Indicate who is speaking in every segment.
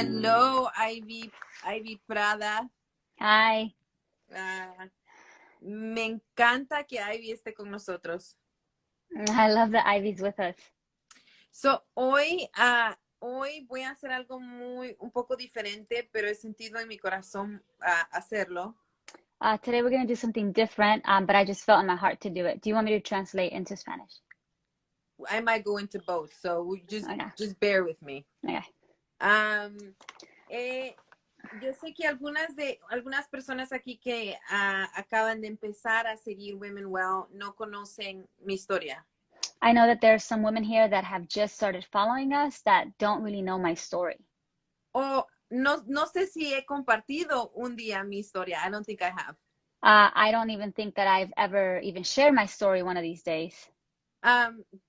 Speaker 1: Hello, Ivy Prada.
Speaker 2: Hi.
Speaker 1: Me encanta que Ivy esté con nosotros.
Speaker 2: I love that Ivy's with us.
Speaker 1: So, hoy voy a hacer algo un poco diferente, pero he sentido en mi corazón hacerlo.
Speaker 2: Today we're going to do something different, but I just felt in my heart to do it. Do you want me to translate into Spanish?
Speaker 1: I might go into both, so just bear with me.
Speaker 2: Okay.
Speaker 1: Yo sé que algunas personas aquí que acaban de empezar a seguir Women Well no conocen mi historia.
Speaker 2: I know that there's some women here that have just started following us that don't really know my story.
Speaker 1: O no sé si he compartido un día mi historia. I don't think I have.
Speaker 2: I don't even think that I've ever even shared my story one of these days.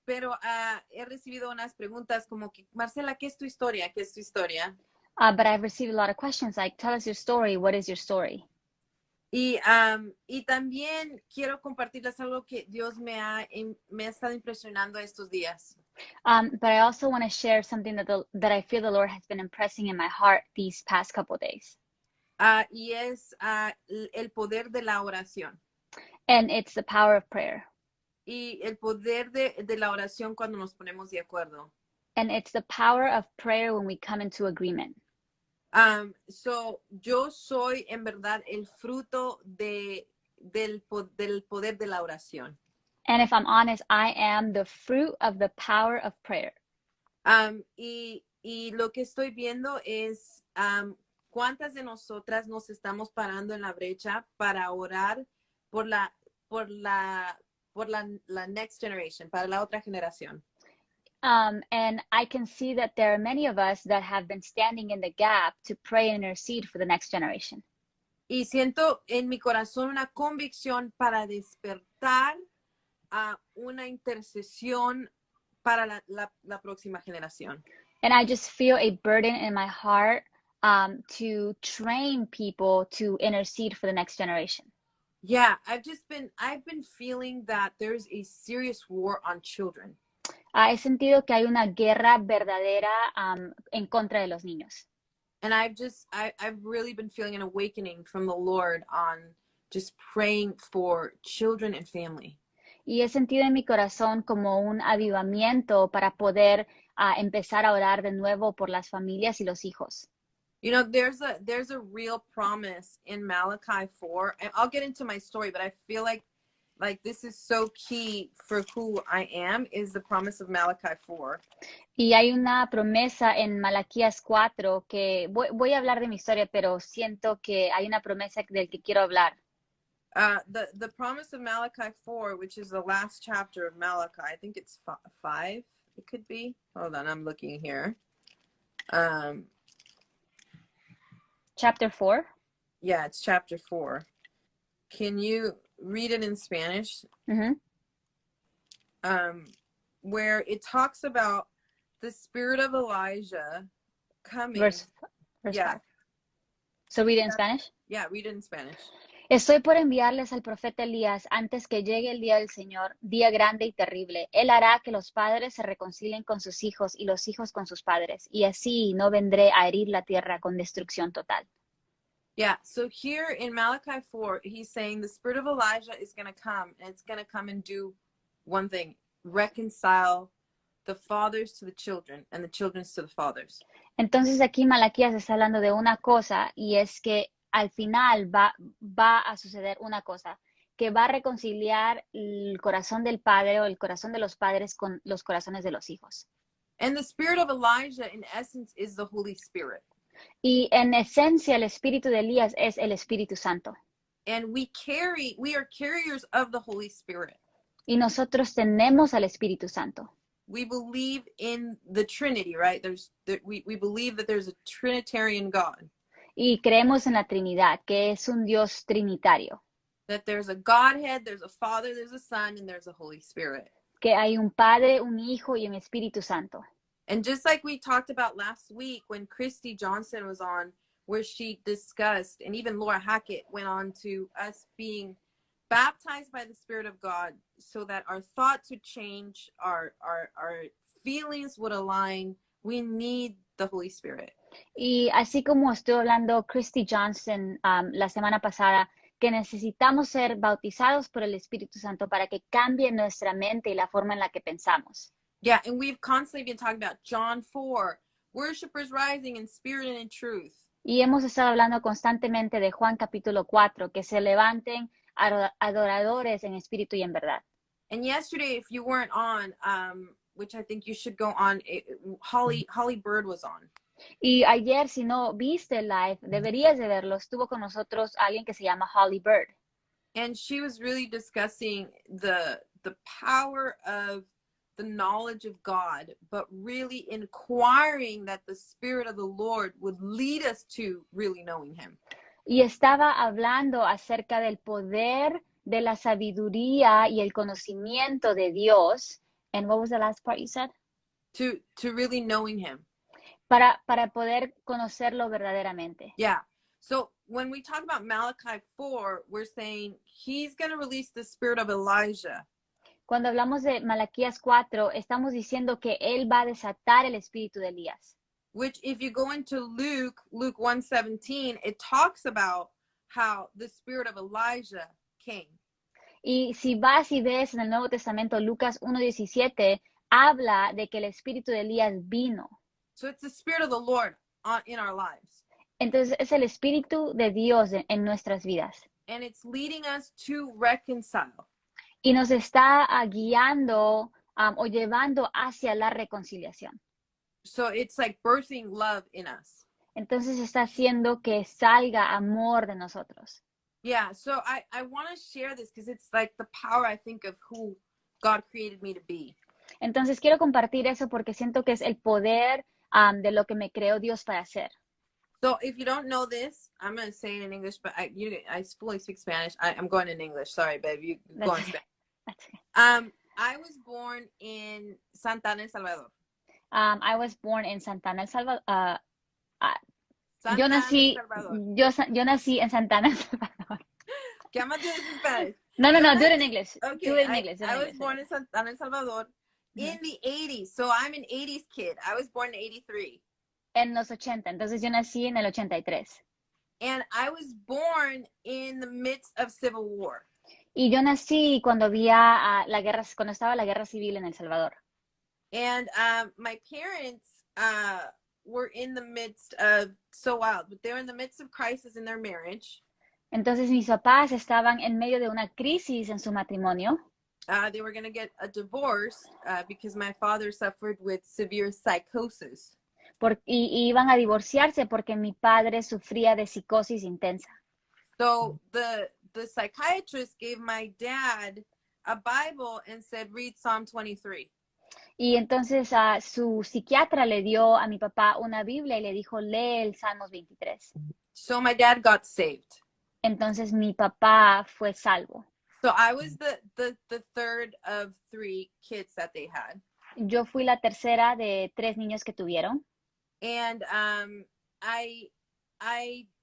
Speaker 1: Pero he recibido unas preguntas como que, Marcela, ¿qué es tu historia? ¿Qué es tu historia?
Speaker 2: But I've received a lot of questions like, tell us your story. What is your story?
Speaker 1: Y también quiero compartirles algo que Dios me ha estado impresionando estos días.
Speaker 2: But I also want to share something that I feel the Lord has been impressing in my heart these past couple of days.
Speaker 1: Y es el poder de la oración.
Speaker 2: And it's the power of prayer.
Speaker 1: Y el poder de la oración cuando nos ponemos de acuerdo.
Speaker 2: And it's the power of prayer when we come into agreement.
Speaker 1: So yo soy en verdad el fruto del poder de la oración.
Speaker 2: And if I'm honest, I am the fruit of the power of prayer.
Speaker 1: Y lo que estoy viendo es cuántas de nosotras nos estamos parando en la brecha para orar por la next generation, para la otra generación.
Speaker 2: And I can see that there are many of us that have been standing in the gap to pray and intercede for the next generation.
Speaker 1: Y siento en mi corazón una convicción para despertar a una intercesión para la próxima generación.
Speaker 2: And I just feel a burden in my heart to train people to intercede for the next generation.
Speaker 1: Yeah, I've been feeling that there's a serious war on children.
Speaker 2: He sentido que hay una guerra verdadera en contra de los niños.
Speaker 1: And I've really been feeling an awakening from the Lord on just praying for children and family.
Speaker 2: Y he sentido en mi corazón como un avivamiento para poder empezar a orar de nuevo por las familias y los hijos.
Speaker 1: You know, there's a real promise in Malachi 4, and I'll get into my story, but I feel like this is so key for who I am, is the promise of Malachi 4.
Speaker 2: Y hay una promesa en Malaquías 4 que voy a hablar de mi historia, pero siento que hay una promesa del que quiero hablar.
Speaker 1: The promise of Malachi 4, which is the last chapter of Malachi, I think it's 5, it could be. Hold on, I'm looking here.
Speaker 2: Chapter 4?
Speaker 1: Yeah, it's chapter 4. Can you read it in Spanish?
Speaker 2: Mm-hmm.
Speaker 1: Where it talks about the spirit of Elijah coming.
Speaker 2: Verse
Speaker 1: yeah.
Speaker 2: 5. So read it in Spanish?
Speaker 1: Yeah, read it in Spanish.
Speaker 2: Estoy por enviarles al profeta Elías antes que llegue el día del Señor, día grande y terrible. Él hará que los padres se reconcilien con sus hijos y los hijos con sus padres, y así no vendré a herir la tierra con destrucción total.
Speaker 1: Yeah, so here in Malachi 4, he's saying the spirit of Elijah is going to come, and it's going to come and do one thing, reconcile the fathers to the children and the children to the fathers.
Speaker 2: Entonces aquí Malaquías está hablando de una cosa, y es que al final va a suceder una cosa, que va a reconciliar el corazón del padre o el corazón de los padres con los corazones de los hijos.
Speaker 1: And the spirit of Elijah, in essence, is the Holy Spirit.
Speaker 2: Y en esencia, el espíritu de Elías es el Espíritu Santo.
Speaker 1: And we are carriers of the Holy Spirit.
Speaker 2: Y nosotros tenemos al Espíritu Santo.
Speaker 1: We believe in the Trinity, right? We believe that there's a Trinitarian God.
Speaker 2: Y creemos en la Trinidad, que es un Dios trinitario.
Speaker 1: That there's a Godhead, there's a Father, there's a Son, and there's a Holy Spirit.
Speaker 2: Que hay un Padre, un Hijo y un Espíritu Santo.
Speaker 1: And just like we talked about last week when Christy Johnson was on, where she discussed, and even Laura Hackett went on to us being baptized by the Spirit of God so that our thoughts would change, our feelings would align. We need the Holy Spirit.
Speaker 2: Y así como estuvo hablando Christy Johnson la semana pasada, que necesitamos ser bautizados por el Espíritu Santo para que cambie nuestra mente y la forma en la que pensamos.
Speaker 1: Yeah, and we've constantly been talking about John 4, worshipers rising in spirit and in truth.
Speaker 2: Y hemos estado hablando constantemente de Juan capítulo 4, que se levanten adoradores en espíritu y en verdad.
Speaker 1: And yesterday, if you weren't on, which I think you should go on, Holly Bird was on.
Speaker 2: Y ayer, si no viste el live, deberías de verlo. Estuvo con nosotros alguien que se llama Holly Bird.
Speaker 1: And she was really discussing the power of the knowledge of God, but really inquiring that the Spirit of the Lord would lead us to really knowing Him.
Speaker 2: Y estaba hablando acerca del poder de la sabiduría y el conocimiento de Dios. And what was the last part you said?
Speaker 1: To really knowing Him.
Speaker 2: Para poder conocerlo verdaderamente.
Speaker 1: Yeah. So when we talk about Malachi 4, we're saying He's going to release the spirit of Elijah.
Speaker 2: Cuando hablamos de Malaquías 4, estamos diciendo que Él va a desatar el espíritu de Elías.
Speaker 1: Which if you go into Luke 1:17, it talks about how the spirit of Elijah came.
Speaker 2: Y si vas y ves en el Nuevo Testamento, Lucas 1:17, habla de que el espíritu de Elías vino.
Speaker 1: So it's the spirit of the Lord in our lives.
Speaker 2: Entonces es el espíritu de Dios en nuestras vidas.
Speaker 1: And it's leading us to reconcile.
Speaker 2: Y nos está guiando o llevando hacia la reconciliación.
Speaker 1: So it's like birthing love in us.
Speaker 2: Entonces está haciendo que salga amor de nosotros.
Speaker 1: Yeah, so I want to share this because it's like the power, I think, of who God created me to be.
Speaker 2: Entonces quiero compartir eso porque siento que es el poder de lo que me creó Dios para hacer.
Speaker 1: So if you don't know this, I'm going to say it in English, but I fully speak Spanish. I'm going in English. Sorry, babe. You go in Spanish. I was born in Santana, El Salvador.
Speaker 2: I was born in Santana, El Salvador.
Speaker 1: Santana,
Speaker 2: yo nací en Santana, El Salvador.
Speaker 1: Okay, I'm going to do this in Spanish.
Speaker 2: No, do it in English.
Speaker 1: Okay,
Speaker 2: Do it in English.
Speaker 1: I was born in Santana, El Salvador in the 80s. So I'm an 80s kid. I was born in 83.
Speaker 2: En los 80. Entonces yo nací en el 83.
Speaker 1: And I was born in the midst of civil war.
Speaker 2: Y yo nací cuando había cuando estaba la guerra civil en El Salvador.
Speaker 1: And my parents were in the midst of, so wild, but they were in the midst of crisis in their marriage.
Speaker 2: Entonces mis papás estaban en medio de una crisis en su matrimonio.
Speaker 1: They were going to get a divorce because my father suffered with severe psychosis.
Speaker 2: Y iban a divorciarse porque mi padre sufría de psicosis intensa.
Speaker 1: So the psychiatrist gave my dad a Bible and said, read Psalm 23.
Speaker 2: Y entonces su psiquiatra le dio a mi papá una Biblia y le dijo, lee el Salmos 23.
Speaker 1: So my dad got saved.
Speaker 2: Entonces mi papá fue salvo.
Speaker 1: So I was the third of 3 kids that they had.
Speaker 2: Yo fui la tercera de 3 niños que tuvieron.
Speaker 1: And I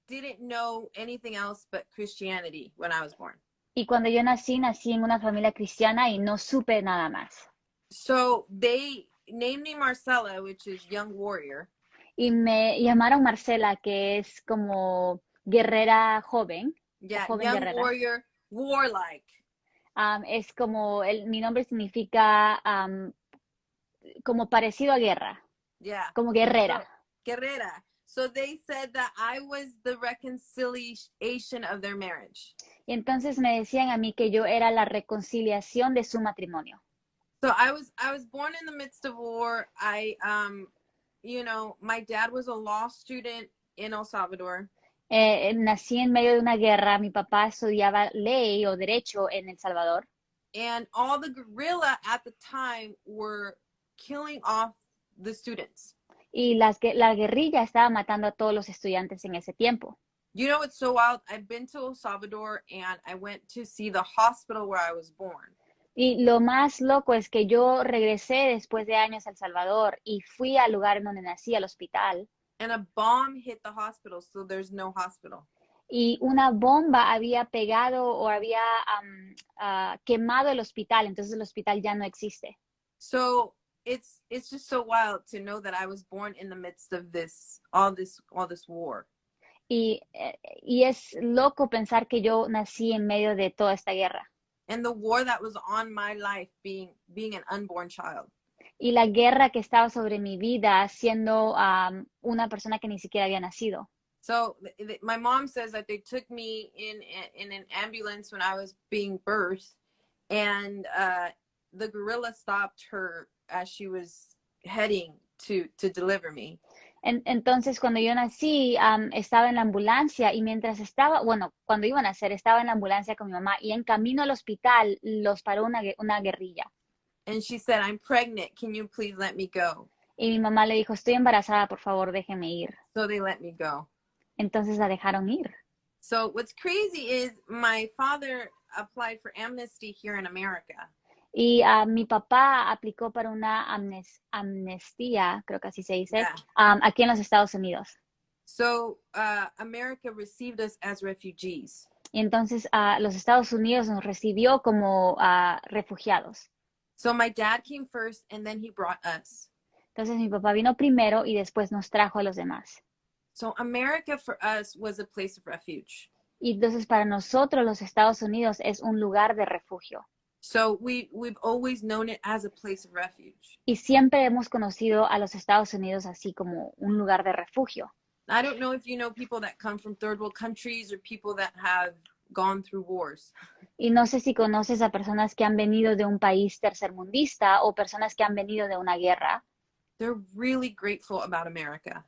Speaker 1: didn't know anything else but Christianity when I was born.
Speaker 2: Y cuando yo nací en una familia cristiana y no supe nada más.
Speaker 1: So they named me Marcella, which is young warrior.
Speaker 2: Y me llamaron Marcela, que es como guerrera joven.
Speaker 1: Yeah,
Speaker 2: joven
Speaker 1: young
Speaker 2: guerrera.
Speaker 1: warrior, warlike.
Speaker 2: Es como, mi nombre significa como parecido a guerra.
Speaker 1: Yeah.
Speaker 2: Como guerrera.
Speaker 1: So, guerrera. So they said that I was the reconciliation of their marriage.
Speaker 2: Y entonces me decían a mí que yo era la reconciliación de su matrimonio.
Speaker 1: So I was born in the midst of war. My dad was a law student in El Salvador.
Speaker 2: Nací en medio de una guerra. Mi papá estudiaba ley o derecho en El Salvador.
Speaker 1: And all the guerrilla at the time were killing off the students.
Speaker 2: Y la guerrilla estaba matando a todos los estudiantes en ese tiempo.
Speaker 1: You know, it's so wild. I've been to El Salvador and I went to see the hospital where I was born.
Speaker 2: Y lo más loco es que yo regresé después de años a El Salvador y fui al lugar en donde nací, al hospital.
Speaker 1: And a bomb hit the hospital, so there's no hospital.
Speaker 2: Y una bomba había pegado o había quemado el hospital, entonces el hospital ya no existe.
Speaker 1: So it's just so wild to know that I was born in the midst of all this war.
Speaker 2: Y es loco pensar que yo nací en medio de toda esta guerra.
Speaker 1: And the war that was on my life being an unborn child.
Speaker 2: Y la guerra que estaba sobre mi vida siendo una persona que ni siquiera había nacido.
Speaker 1: So my mom says that they took me in an ambulance when I was being birthed, and the gorilla stopped her as she was heading to deliver me.
Speaker 2: Entonces, cuando yo nací, estaba en la ambulancia y mientras estaba, bueno, cuando iba a nacer, estaba en la ambulancia con mi mamá y en camino al hospital los paró una guerrilla.
Speaker 1: And she said, "I'm pregnant. Can you please let me go?"
Speaker 2: Y mi mamá le dijo, estoy embarazada, por favor, déjeme ir.
Speaker 1: So they let me go.
Speaker 2: Entonces la dejaron ir.
Speaker 1: So what's crazy is my father applied for amnesty here in America.
Speaker 2: Y mi papá aplicó para una amnistía, creo que así se dice,
Speaker 1: Yeah.
Speaker 2: aquí en los Estados Unidos.
Speaker 1: So America received us as refugees.
Speaker 2: Y entonces los Estados Unidos nos recibió como refugiados.
Speaker 1: So my dad came first and then he brought us.
Speaker 2: Entonces mi papá vino primero y después nos trajo a los demás.
Speaker 1: So America for us was a place of refuge.
Speaker 2: Y entonces para nosotros los Estados Unidos es un lugar de refugio.
Speaker 1: So we've always known it as a place of refuge.
Speaker 2: Y siempre hemos conocido a los Estados Unidos así como un lugar de refugio.
Speaker 1: I don't know if you know people that come from third world countries or people that have gone through wars.
Speaker 2: Y no sé si conoces a personas que han venido de un país tercermundista o personas que han venido de una guerra.
Speaker 1: They're really grateful about America.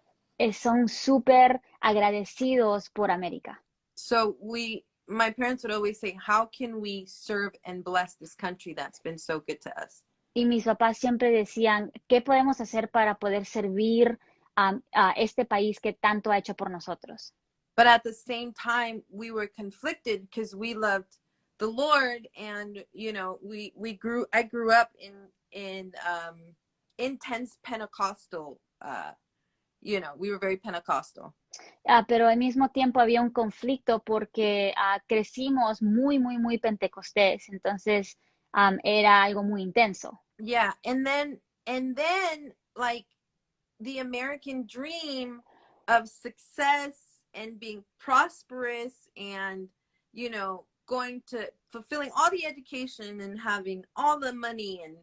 Speaker 2: Son súper agradecidos por América.
Speaker 1: So my parents would always say, how can we serve and bless this country that's been so good to us?
Speaker 2: Y mis papás siempre decían, ¿qué podemos hacer para poder servir a este país que tanto ha hecho por nosotros?
Speaker 1: But at the same time, we were conflicted because we loved the Lord, and I grew up in intense Pentecostal. We were very Pentecostal.
Speaker 2: Pero al mismo tiempo había un conflicto porque crecimos muy, muy, muy pentecostés. Entonces era algo muy intenso.
Speaker 1: Yeah, and then like the American dream of success and being prosperous and fulfilling all the education and having all the money and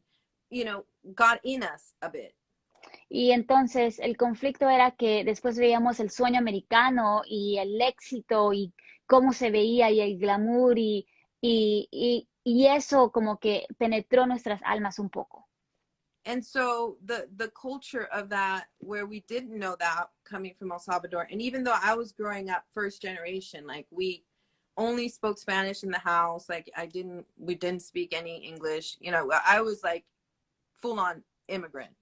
Speaker 1: got in us a bit.
Speaker 2: Y entonces el conflicto era que después veíamos el sueño americano y el éxito y cómo se veía y el glamour y eso como que penetró nuestras almas un poco.
Speaker 1: And so the culture of that, where we didn't know that coming from El Salvador, and even though I was growing up first generation, like we only spoke Spanish in the house, like we didn't speak any English, I was like full on immigrant.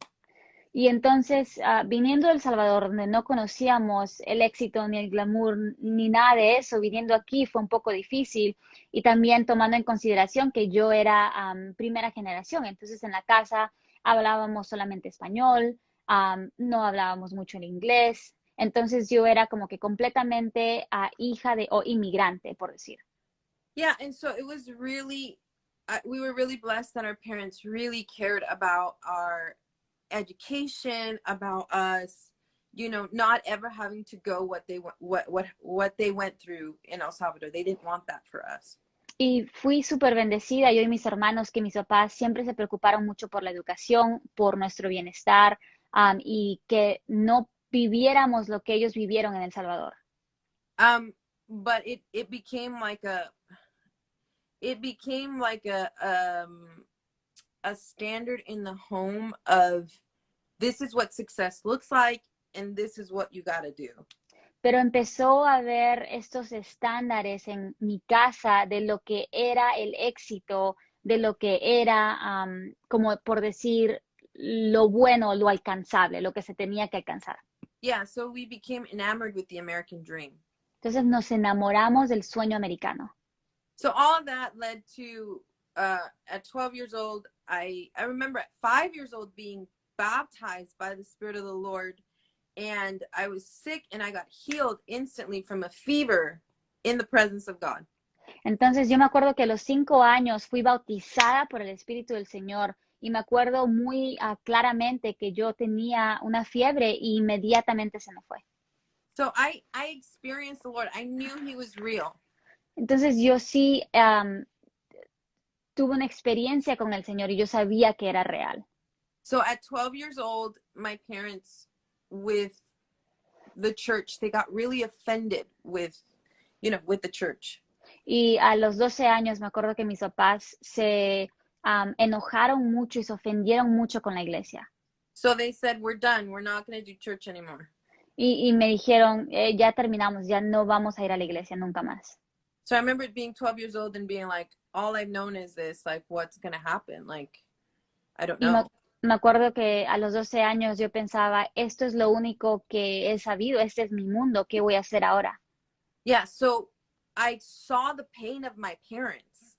Speaker 2: Y entonces, viniendo de El Salvador, donde no conocíamos el éxito ni el glamour ni nada de eso, viniendo aquí fue un poco difícil y también tomando en consideración que yo era primera generación, entonces en la casa hablábamos solamente español, no hablábamos mucho el inglés, entonces yo era como que completamente hija o inmigrante, por decir.
Speaker 1: Yeah, and so it was really, we were really blessed that our parents really cared about our education, about us, not ever having to go what they went through in El Salvador. They didn't want that for us.
Speaker 2: Y fui súper bendecida, yo y mis hermanos, que mis papás siempre se preocuparon mucho por la educación, por nuestro bienestar, y que no viviéramos lo que ellos vivieron en El Salvador.
Speaker 1: But it became like a standard in the home of this is what success looks like and this is what you got to do.
Speaker 2: Pero empezó a haber estos estándares en mi casa de lo que era el éxito, de lo que era, como por decir, lo bueno, lo alcanzable, lo que se tenía que alcanzar.
Speaker 1: Yeah, so we became enamored with the American dream.
Speaker 2: Entonces nos enamoramos del sueño americano.
Speaker 1: So all of that led to, at 12 years old, I remember at 5 years old being baptized by the Spirit of the Lord, and I was sick and I got healed instantly from a fever in the presence of God.
Speaker 2: Entonces yo me acuerdo que a los 5 años fui bautizada por el Espíritu del Señor Y me acuerdo muy claramente que yo tenía una fiebre y inmediatamente se me fue.
Speaker 1: So I experienced the Lord. I knew he was real.
Speaker 2: Entonces yo sí tuve una experiencia con el Señor y yo sabía que era real.
Speaker 1: So at 12 years old, my parents with the church, they got really offended with, with the church.
Speaker 2: Y a los 12 años me acuerdo que mis papás se enojaron mucho y se ofendieron mucho con la iglesia.
Speaker 1: So they said, we're done. We're not going to do church anymore.
Speaker 2: Y me dijeron, ya terminamos, ya no vamos a ir a la iglesia nunca más.
Speaker 1: So I remember being 12 years old and being like, all I've known is this, like, what's going to happen? Like, I don't
Speaker 2: Y
Speaker 1: know.
Speaker 2: me acuerdo que a los 12 años yo pensaba, esto es lo único que he sabido, este es mi mundo, ¿qué voy a hacer ahora?
Speaker 1: Yeah, so I saw the pain of my parents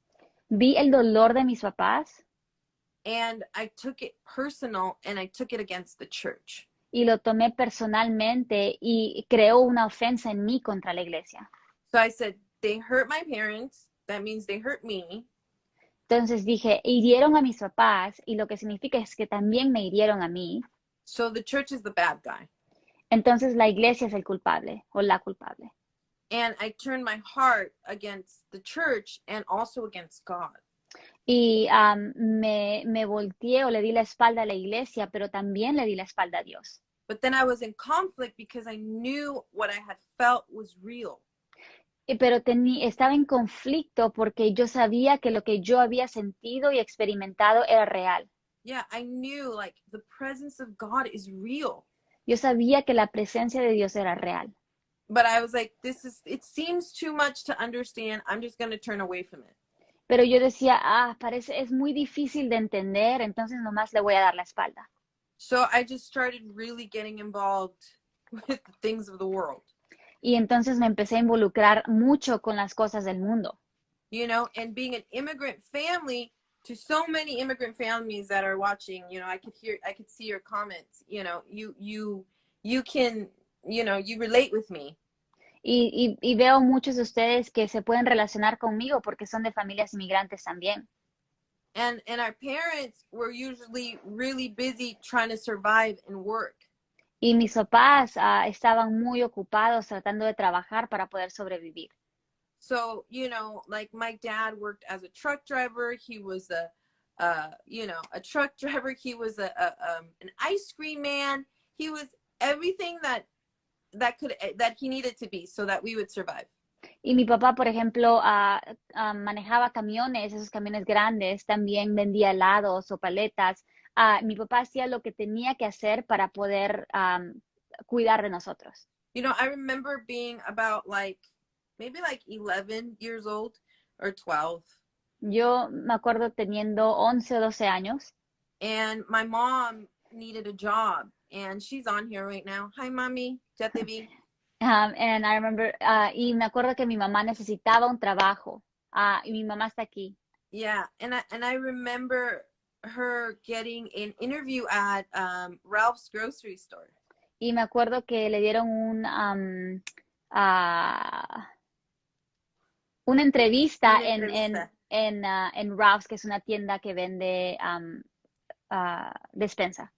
Speaker 2: Vi el dolor de mis papás
Speaker 1: and I took it personal and I took it against the church.
Speaker 2: y lo tomé personalmente y creó una ofensa en mí contra la iglesia.
Speaker 1: So I said, they hurt my parents. That means they hurt me.
Speaker 2: Entonces dije, hirieron a mis papás y lo que significa es que también me hirieron a mí.
Speaker 1: So the church is the bad guy.
Speaker 2: Entonces la iglesia es el culpable o la culpable.
Speaker 1: And I turned my heart against the church and also against God.
Speaker 2: Y me volteé o le di la espalda a la iglesia, pero también le di la espalda a Dios.
Speaker 1: But then I was in conflict because I knew what I had felt was real.
Speaker 2: Pero estaba en conflicto porque yo sabía que lo que yo había sentido y experimentado era real.
Speaker 1: Yeah, I knew like the presence of God is real.
Speaker 2: Yo sabía que la presencia de Dios era real.
Speaker 1: But I was like, it seems too much to understand. I'm just going to turn away from it.
Speaker 2: Pero yo decía, es muy difícil de entender, entonces nomás le voy a dar la espalda.
Speaker 1: So I just started really getting involved with the things of the world.
Speaker 2: Y entonces me empecé a involucrar mucho con las cosas del mundo.
Speaker 1: And being an immigrant family, to so many immigrant families that are watching, I could see your comments. You can, you relate with me.
Speaker 2: Y veo muchos de ustedes que se pueden relacionar conmigo porque son de familias inmigrantes también.
Speaker 1: And our parents were usually really busy trying to survive and work.
Speaker 2: Y mis papás estaban muy ocupados tratando de trabajar para poder sobrevivir.
Speaker 1: So, like my dad worked as a truck driver. He was a truck driver. He was an ice cream man. He was everything that he needed to be so that we would survive.
Speaker 2: Y mi papá, por ejemplo, manejaba camiones, esos camiones grandes, también vendía helados o paletas. Mi papá hacía lo que tenía que hacer para poder cuidar de nosotros.
Speaker 1: I remember being about maybe 11 years old or 12.
Speaker 2: Yo me acuerdo teniendo 11 o 12 años.
Speaker 1: And my mom needed a job. And she's on here right now. Hi, Mommy. Ya te vi.
Speaker 2: And I remember, y me acuerdo que mi mamá necesitaba un trabajo. Y mi mamá está aquí.
Speaker 1: Yeah, and I remember her getting an interview at Ralph's grocery store.
Speaker 2: Y me acuerdo que le dieron una entrevista en Ralph's, que es una tienda que vende despensa.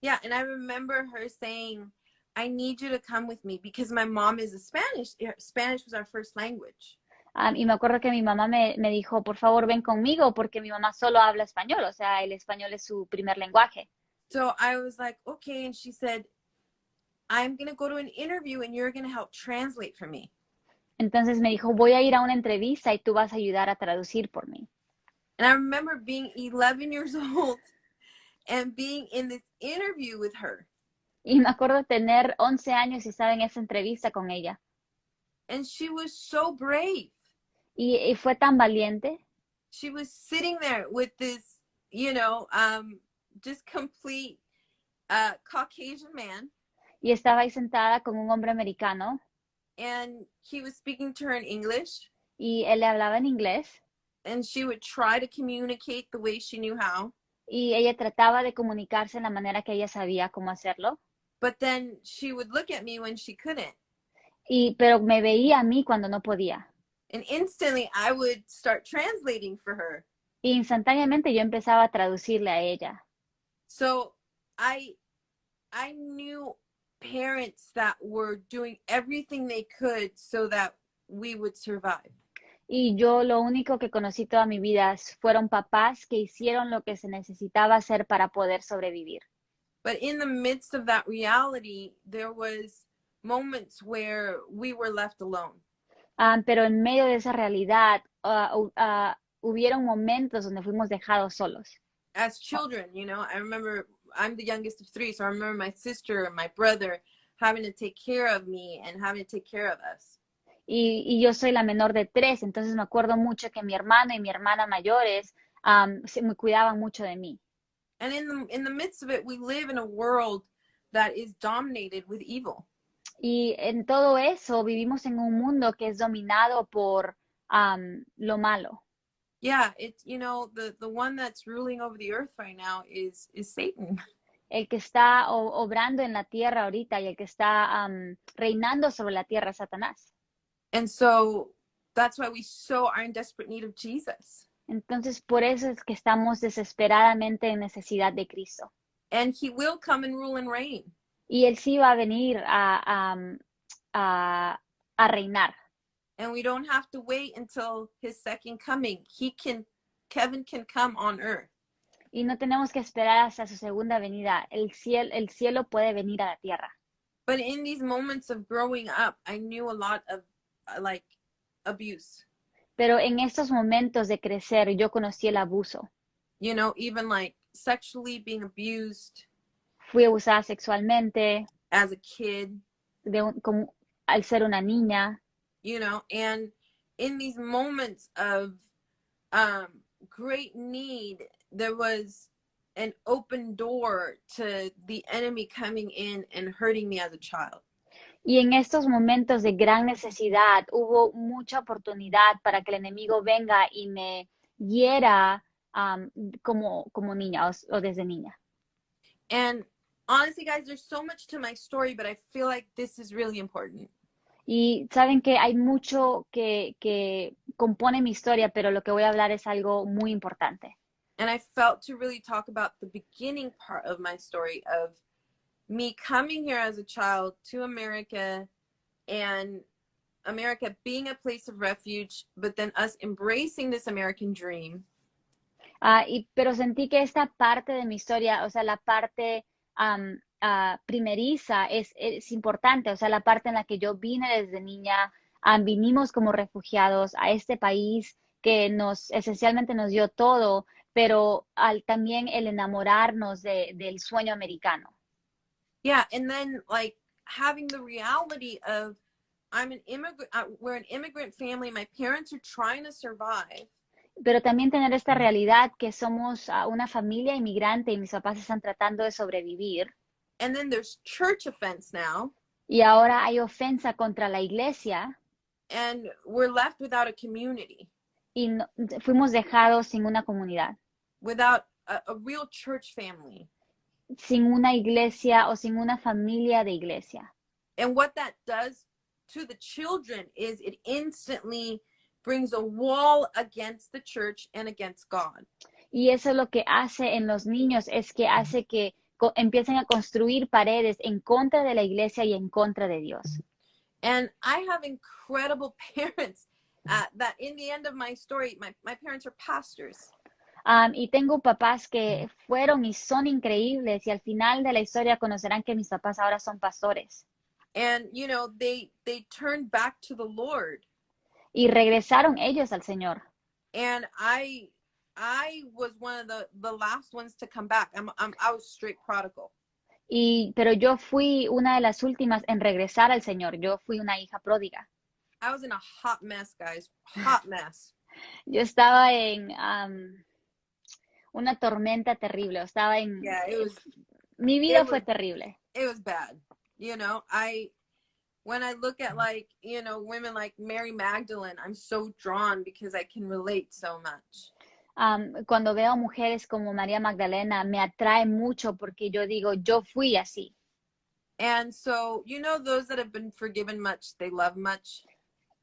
Speaker 1: Yeah, and I remember her saying, I need you to come with me because my mom is a Spanish. Spanish was our first language.
Speaker 2: Y me acuerdo que mi mamá me dijo, por favor, ven conmigo porque mi mamá solo habla español, o sea, el español es su primer lenguaje.
Speaker 1: So I was like, okay, and she said, I'm going to go to an interview and you're going to help translate for me.
Speaker 2: Entonces me dijo, voy a ir a una entrevista y tú vas a ayudar a traducir por mí.
Speaker 1: And I remember being 11 years old and being in this interview with her.
Speaker 2: Y me acuerdo tener 11 años y estar en esa entrevista con ella.
Speaker 1: And she was so brave.
Speaker 2: Y fue tan valiente.
Speaker 1: She was sitting there with this, just complete Caucasian man.
Speaker 2: Y estaba ahí sentada con un hombre americano.
Speaker 1: And he was speaking to her in English.
Speaker 2: Y él le hablaba en inglés.
Speaker 1: And she would try to communicate the way she knew how.
Speaker 2: Y ella trataba de comunicarse en la manera que ella sabía cómo hacerlo.
Speaker 1: But then she would look at me when she couldn't.
Speaker 2: Pero me veía a mí cuando no podía.
Speaker 1: And instantly I would start translating for her.
Speaker 2: Y instantáneamente yo empezaba a traducirle a ella.
Speaker 1: So I I knew parents that were doing everything they could so that we would survive.
Speaker 2: Y yo lo único que conocí toda mi vida fueron papás que hicieron lo que se necesitaba hacer para poder sobrevivir.
Speaker 1: But in the midst of that reality, there was moments where we were left alone.
Speaker 2: Pero en medio de esa realidad, hubieron momentos donde fuimos dejados solos.
Speaker 1: As children, you know, I remember I'm the youngest of three, so I remember my sister and my brother having to take care of me and having to take care of us.
Speaker 2: Y yo soy la menor de tres, entonces me acuerdo mucho que mi hermano y mi hermana mayores me cuidaban mucho de mí.
Speaker 1: And in the midst of it, we live in a world that is dominated with evil.
Speaker 2: Y en todo eso vivimos en un mundo que es dominado por lo malo.
Speaker 1: Yeah, it's, you know, the one that's ruling over the earth right now is Satan.
Speaker 2: El que está obrando en la tierra ahorita y el que está reinando sobre la tierra es Satanás.
Speaker 1: And so that's why we so are in desperate need of Jesus.
Speaker 2: Entonces, por eso es que estamos desesperadamente en necesidad de Cristo.
Speaker 1: And he will come and rule and reign.
Speaker 2: Y Él sí va a venir a reinar.
Speaker 1: And we don't have to wait until his second coming. Kevin can come on earth.
Speaker 2: Y no tenemos que esperar hasta su segunda venida. El cielo puede venir a la tierra.
Speaker 1: But in these moments of growing up, I knew a lot of like abuse.
Speaker 2: Pero en estos momentos de crecer, yo conocí el abuso.
Speaker 1: You know, even like sexually being abused
Speaker 2: Fui abusada sexualmente
Speaker 1: as a kid,
Speaker 2: al ser una niña.
Speaker 1: you know, and in these moments of great need, there was an open door to the enemy coming in and hurting me as a child.
Speaker 2: Y en estos momentos de gran necesidad hubo mucha oportunidad para que el enemigo venga y me hiera como niña o desde niña.
Speaker 1: And honestly, guys, there's so much to my story, but I feel like this is really important.
Speaker 2: Y saben que hay mucho que compone mi historia, pero lo que voy a hablar es algo muy importante.
Speaker 1: And I felt to really talk about the beginning part of my story of me coming here as a child to America and America being a place of refuge, but then us embracing this American dream.
Speaker 2: Pero sentí que esta parte de mi historia, o sea, la parte primeriza es importante, o sea, la parte en la que yo vine desde niña, vinimos como refugiados a este país que esencialmente nos dio todo, pero también el enamorarnos del sueño americano.
Speaker 1: Yeah, and then like having the reality of I'm an immigrant, we're an immigrant family, my parents are trying to survive.
Speaker 2: Pero también tener esta realidad que somos una familia inmigrante y mis papás están tratando de sobrevivir.
Speaker 1: And then there's church offense now.
Speaker 2: Y ahora hay ofensa contra la iglesia.
Speaker 1: And we're left without a community.
Speaker 2: Y fuimos dejados sin una comunidad.
Speaker 1: Without a real church family.
Speaker 2: Sin una iglesia o sin una familia de iglesia.
Speaker 1: And what that does to the children is it instantly brings a wall against the church and against God.
Speaker 2: Y eso lo que hace en los niños es que hace que empiecen a construir paredes en contra de la iglesia y en contra de Dios.
Speaker 1: And I have incredible parents that in the end of my story, my parents are pastors.
Speaker 2: Y tengo papás que fueron y son increíbles y al final de la historia conocerán que mis papás ahora son pastores.
Speaker 1: And, you know, they turned back to the Lord.
Speaker 2: Y regresaron ellos al Señor.
Speaker 1: And I was one of the last ones to come back. I was straight prodigal.
Speaker 2: Pero yo fui una de las últimas en regresar al Señor. Yo fui una hija pródiga.
Speaker 1: I was in a hot mess, guys. Hot mess.
Speaker 2: Yo estaba en una tormenta terrible. Mi vida fue terrible.
Speaker 1: It was bad. You know, when I look at like, you know, women like Mary Magdalene, I'm so drawn because I can relate so much.
Speaker 2: Cuando veo mujeres como María Magdalena, me atrae mucho porque yo digo, yo fui así.
Speaker 1: And so, you know, those that have been forgiven much, they love much.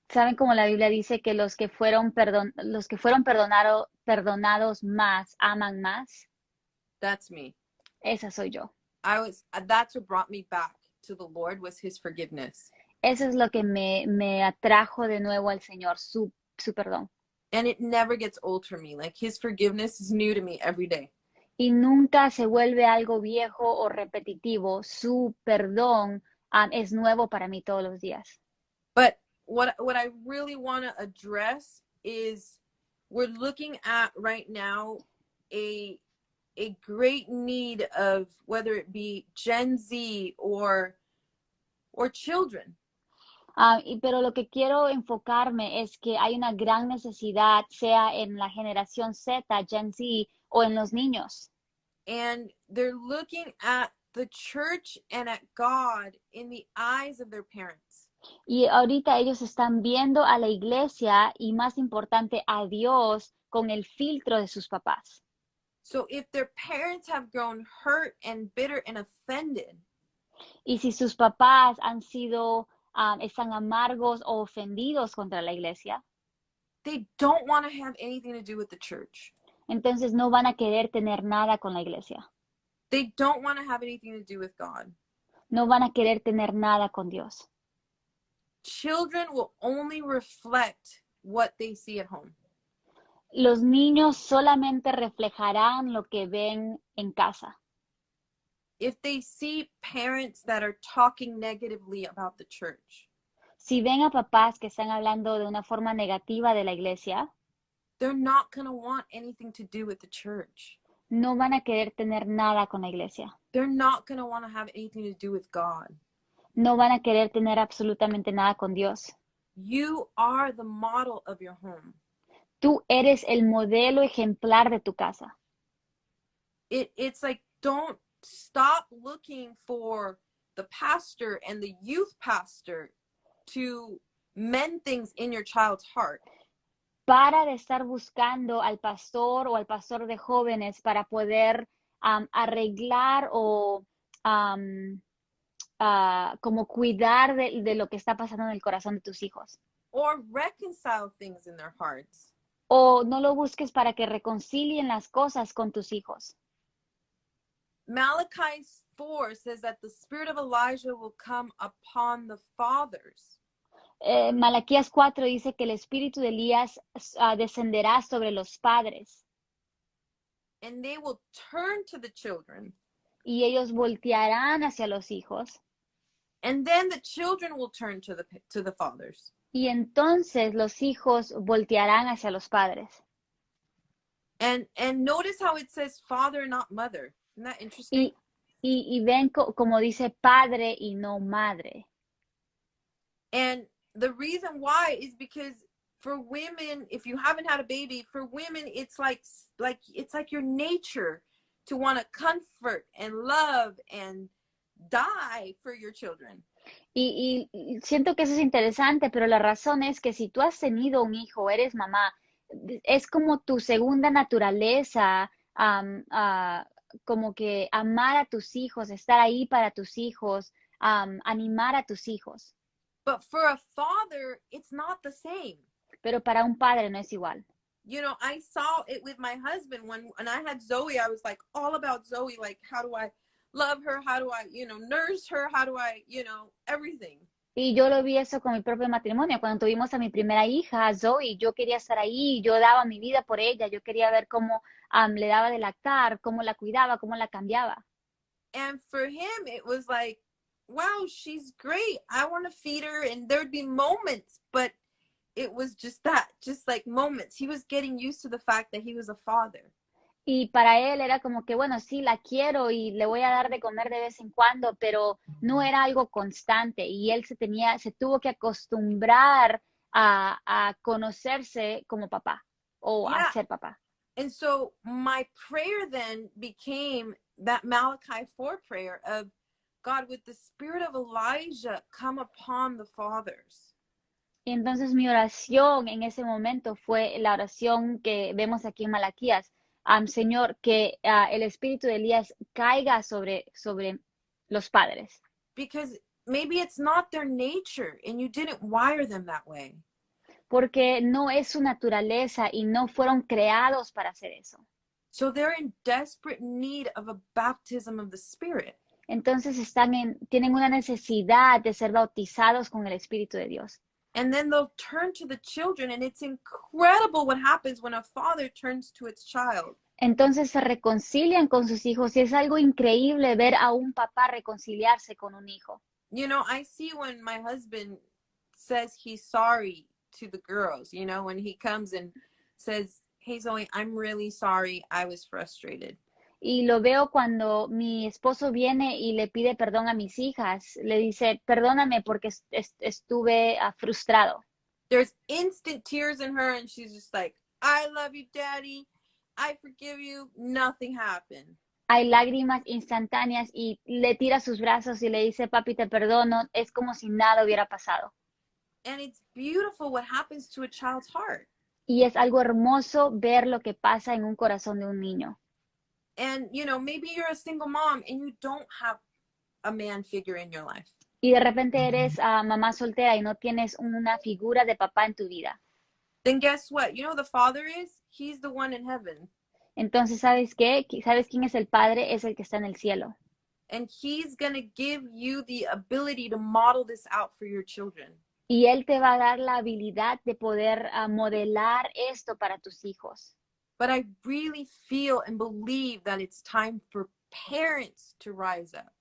Speaker 2: ¿Saben cómo la Biblia dice que los que fueron perdonados más aman más?
Speaker 1: That's me.
Speaker 2: Esa soy yo.
Speaker 1: That's what brought me back to the Lord, was his forgiveness.
Speaker 2: Eso es lo que me atrajo de nuevo al Señor, su perdón.
Speaker 1: And it never gets old for me. Like, his forgiveness is new to me every day.
Speaker 2: Y nunca se vuelve algo viejo o repetitivo. Su perdón es nuevo para mí todos los días.
Speaker 1: But what I really want to address is, we're looking at right now a great need of, whether it be Gen Z or children.
Speaker 2: Pero lo que quiero enfocarme es que hay una gran necesidad, sea en la generación Z, Gen Z, o en los niños.
Speaker 1: And they're looking at the church and at God in the eyes of their parents.
Speaker 2: Y ahorita ellos están viendo a la iglesia y, más importante, a Dios con el filtro de sus papás.
Speaker 1: So if their parents have grown hurt and bitter and offended,
Speaker 2: Y si sus papás están amargos o ofendidos contra la iglesia,
Speaker 1: they don't want to have anything to do with the church.
Speaker 2: entonces no van a querer tener nada con la iglesia.
Speaker 1: They don't want to have anything to do with God.
Speaker 2: No van a querer tener nada con Dios.
Speaker 1: Children will only reflect what they see at home.
Speaker 2: Los niños solamente reflejarán lo que ven en casa.
Speaker 1: If they see parents that are talking negatively about the church,
Speaker 2: Si ven a papás que están hablando de una forma negativa de la iglesia,
Speaker 1: they're not going to want anything to do with the church.
Speaker 2: no van a querer tener nada con la iglesia.
Speaker 1: They're not going to want to have anything to do with God.
Speaker 2: No van a querer tener absolutamente nada con Dios.
Speaker 1: You are the model of your home.
Speaker 2: Tú eres el modelo ejemplar de tu casa.
Speaker 1: It's like, don't stop looking for the pastor and the youth pastor to mend things in your child's heart.
Speaker 2: Para de estar buscando al pastor o al pastor de jóvenes para poder arreglar o como cuidar de lo que está pasando en el corazón de tus hijos.
Speaker 1: Or reconcile things in their hearts.
Speaker 2: O no lo busques para que reconcilien las cosas con tus hijos.
Speaker 1: Malachi 4 says that the spirit of Elijah will come upon the fathers.
Speaker 2: Malaquías 4 dice que el espíritu de Elías descenderá sobre los padres
Speaker 1: And they will turn to the children.
Speaker 2: y ellos voltearán hacia los hijos.
Speaker 1: And then the children will turn to the fathers.
Speaker 2: Y entonces los hijos voltearán hacia los padres.
Speaker 1: And notice how it says father, not mother. Isn't that interesting?
Speaker 2: Y ven como dice padre y no madre.
Speaker 1: And the reason why is because for women, if you haven't had a baby, for women, it's like your nature to want to comfort and love and die for your children.
Speaker 2: Y siento que eso es interesante, pero la razón es que si tú has tenido un hijo, eres mamá, es como tu segunda naturaleza, como que amar a tus hijos, estar ahí para tus hijos, animar a tus hijos.
Speaker 1: But for a father, it's not the same.
Speaker 2: Pero para un padre no es igual.
Speaker 1: You know, I saw it with my husband when I had Zoe. I was like all about Zoe. Like, how do I love her? How do I, nurse her? How do I, everything.
Speaker 2: Y yo lo vi eso con mi propio matrimonio. Cuando tuvimos a mi primera hija, Zoe, yo quería estar ahí, yo daba mi vida por ella, yo quería ver cómo le daba de lactar, cómo la cuidaba, cómo la cambiaba.
Speaker 1: And for him, it was like, wow, she's great. I want to feed her. And there'd be moments, but it was just like moments. He was getting used to the fact that he was a father.
Speaker 2: Y para él era como que, bueno, sí, la quiero y le voy a dar de comer de vez en cuando, pero no era algo constante y él se tuvo que acostumbrar a conocerse como papá o a ser papá.
Speaker 1: And so my prayer then became that Malachi 4 prayer of, God, with the spirit of Elijah, come upon the fathers.
Speaker 2: Y entonces mi oración en ese momento fue la oración que vemos aquí en Malaquías. Señor, que el espíritu de Elías caiga sobre los padres.
Speaker 1: Because maybe it's not their nature and you didn't wire them that way.
Speaker 2: porque no es su naturaleza y no fueron creados para hacer eso.
Speaker 1: So they're in desperate need of a baptism of the Spirit.
Speaker 2: Entonces tienen una necesidad de ser bautizados con el Espíritu de Dios.
Speaker 1: And then they'll turn to the children, and it's incredible what happens when a father turns to its child.
Speaker 2: Entonces se reconcilian con sus hijos y es algo increíble ver a un papá reconciliarse con un hijo.
Speaker 1: You know, I see when my husband says he's sorry to the girls, you know, when he comes and says, hey, Zoe, I'm really sorry. I was frustrated.
Speaker 2: Y lo veo cuando mi esposo viene y le pide perdón a mis hijas. Le dice, perdóname porque estuve frustrado.
Speaker 1: There's instant tears in her, and she's just like, I love you, Daddy. I forgive you. Nothing happened.
Speaker 2: Hay lágrimas instantáneas y le tira sus brazos y le dice, papi, te perdono. Es como si nada hubiera pasado.
Speaker 1: And it's beautiful what happens to a child's heart.
Speaker 2: Y es algo hermoso ver lo que pasa en un corazón de un niño.
Speaker 1: And, you know, maybe you're a single mom and you don't have a man figure in your life.
Speaker 2: Y de repente eres mamá soltera y no tienes una figura de papá en tu vida.
Speaker 1: Then guess what? You know who the Father is? He's the one in heaven.
Speaker 2: Entonces, ¿sabes qué? ¿Sabes quién es el Padre? Es el que está en el cielo.
Speaker 1: And he's going to give you the ability to model this out for your children.
Speaker 2: Y Él te va a dar la habilidad de poder modelar esto para tus hijos.
Speaker 1: But I really feel and believe that it's time for parents to rise up.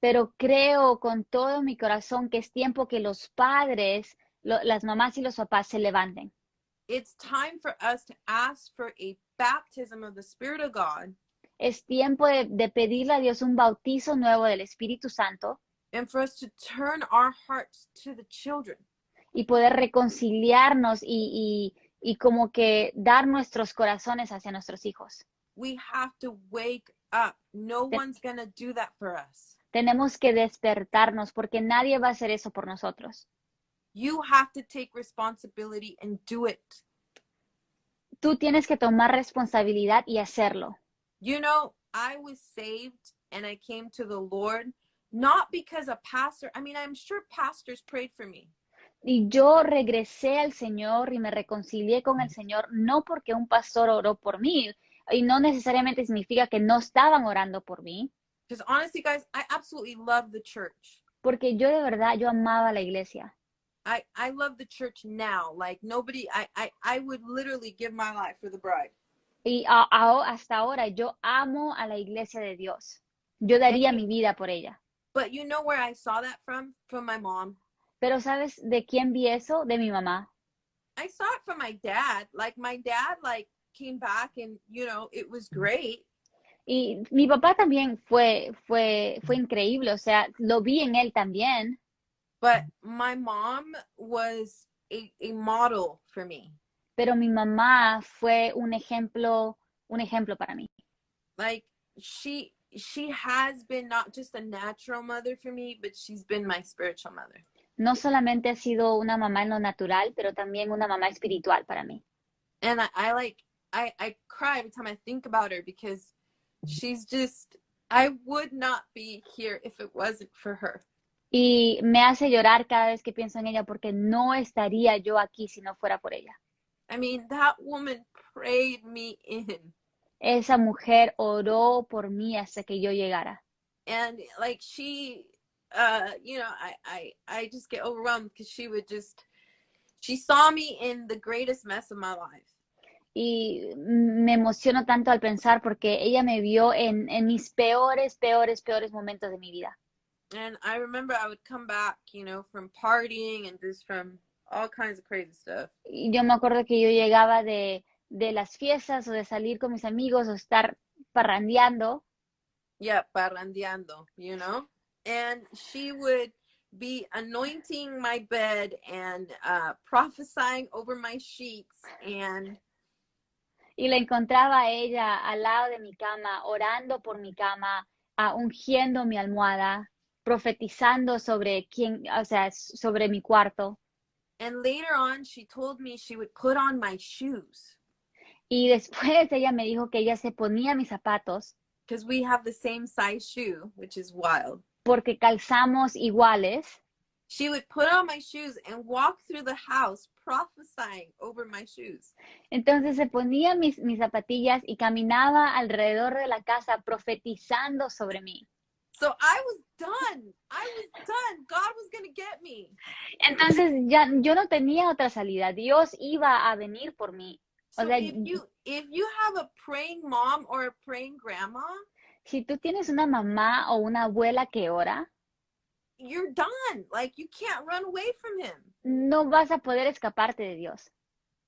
Speaker 2: Pero creo con todo mi corazón que es tiempo que los padres, las mamás y los papás se levanten.
Speaker 1: It's time for us to ask for a baptism of the Spirit of God.
Speaker 2: Es tiempo de pedirle a Dios un bautizo nuevo del Espíritu Santo.
Speaker 1: And for us to turn our hearts to the children.
Speaker 2: Y poder reconciliarnos y como que dar nuestros corazones hacia nuestros hijos.
Speaker 1: We have to wake up. No one's going to do that for us.
Speaker 2: Tenemos que despertarnos porque nadie va a hacer eso por nosotros.
Speaker 1: You have to take responsibility and do it.
Speaker 2: Tú tienes que tomar responsabilidad y hacerlo.
Speaker 1: You know, I was saved and I came to the Lord not because a pastor, I mean, I'm sure pastors prayed for me.
Speaker 2: Y yo regresé al Señor y me reconcilié con el Señor no porque un pastor oró por mí y no necesariamente significa que no estaban orando por mí.
Speaker 1: Because honestly, guys, I absolutely love the church.
Speaker 2: Porque yo de verdad, yo amaba la iglesia.
Speaker 1: I love the church now. Like nobody, I would literally give my life for the bride.
Speaker 2: Y hasta ahora yo amo a la iglesia de Dios. Yo daría mi vida por ella.
Speaker 1: But you know where I saw that from? From my mom.
Speaker 2: Pero ¿sabes de quién vi eso? De mi mamá.
Speaker 1: I saw it from my dad. Like my dad came back and, you know, it was great.
Speaker 2: Y mi papá también fue increíble, o sea, lo vi en él también.
Speaker 1: But my mom was a model for me.
Speaker 2: Pero mi mamá fue un ejemplo para mí.
Speaker 1: Like she has been not just a natural mother for me, but she's been my spiritual mother.
Speaker 2: No solamente ha sido una mamá en lo natural, pero también una mamá espiritual para mí.
Speaker 1: And I cry every time I think about her because she's just, I would not be here if it wasn't for her.
Speaker 2: Y me hace llorar cada vez que pienso en ella porque no estaría yo aquí si no fuera por ella.
Speaker 1: I mean, that woman prayed me in.
Speaker 2: Esa mujer oró por mí hasta que yo llegara.
Speaker 1: And like she, you know, I just get overwhelmed because she saw me in the greatest mess of my life.
Speaker 2: Y me emociono tanto al pensar porque ella me vio en mis peores momentos de mi vida.
Speaker 1: And I remember I would come back, you know, from partying and just from all kinds of crazy stuff.
Speaker 2: Y yo me acuerdo que yo llegaba de las fiestas o de salir con mis amigos o estar parrandeando.
Speaker 1: Yeah, parrandeando, you know? And she would be anointing my bed and prophesying over my sheets and...
Speaker 2: Y la encontraba a ella al lado de mi cama, orando por mi cama, ungiendo mi almohada, profetizando sobre sobre mi cuarto.
Speaker 1: And later on, she told me she would put on my shoes.
Speaker 2: Y después ella me dijo que ella se ponía mis zapatos.
Speaker 1: Because we have the same size shoe, which is wild.
Speaker 2: Porque calzamos iguales.
Speaker 1: She would put on my shoes and walk through the house prophesying over my shoes.
Speaker 2: Entonces se ponía mis zapatillas y caminaba alrededor de la casa profetizando sobre mí.
Speaker 1: So I was done. I was done. God was going to get me.
Speaker 2: Entonces ya yo no tenía otra salida. Dios iba a venir por mí. O
Speaker 1: So
Speaker 2: sea,
Speaker 1: if you have a praying mom or a praying grandma,
Speaker 2: si tú tienes una mamá o una abuela que ora,
Speaker 1: you're done. Like you can't run away from him.
Speaker 2: no vas a poder escaparte de Dios.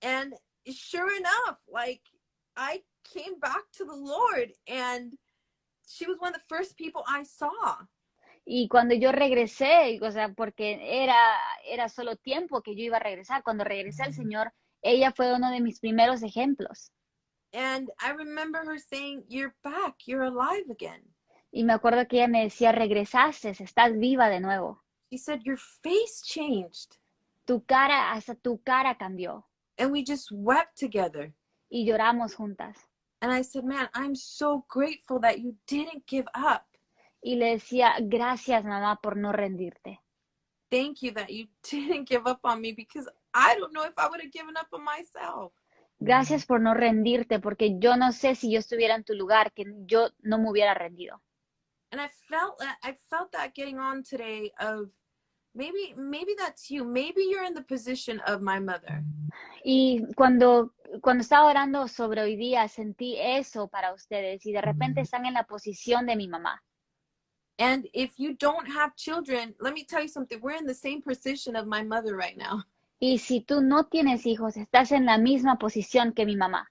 Speaker 1: And sure enough, like I came back to the Lord and she was one of the first people I saw.
Speaker 2: Y cuando yo regresé, o sea, porque era solo tiempo que yo iba a regresar, cuando regresé al Señor, ella fue uno de mis primeros ejemplos.
Speaker 1: And I remember her saying, "You're back. You're alive again."
Speaker 2: Y me acuerdo que ella me decía, regresaste, estás viva de nuevo.
Speaker 1: She said, "Your face changed."
Speaker 2: Tu cara, hasta tu cara cambió.
Speaker 1: And we just wept together.
Speaker 2: Y lloramos juntas.
Speaker 1: And I said, "Man, I'm so grateful that you didn't give up.
Speaker 2: Y le decía, gracias mamá por no rendirte.
Speaker 1: Thank you that you didn't give up on me because I don't know if I would have given up on myself."
Speaker 2: Gracias por no rendirte, porque yo no sé si yo estuviera en tu lugar, que yo no me hubiera rendido.
Speaker 1: And I felt that getting on today of maybe that's you. Maybe you're in the position of my mother.
Speaker 2: Y cuando estaba orando sobre hoy día, sentí eso para ustedes y de repente están en la posición de mi mamá.
Speaker 1: And if you don't have children, let me tell you something. We're in the same position of my mother right now.
Speaker 2: Y si tú no tienes hijos, estás en la misma posición que mi mamá.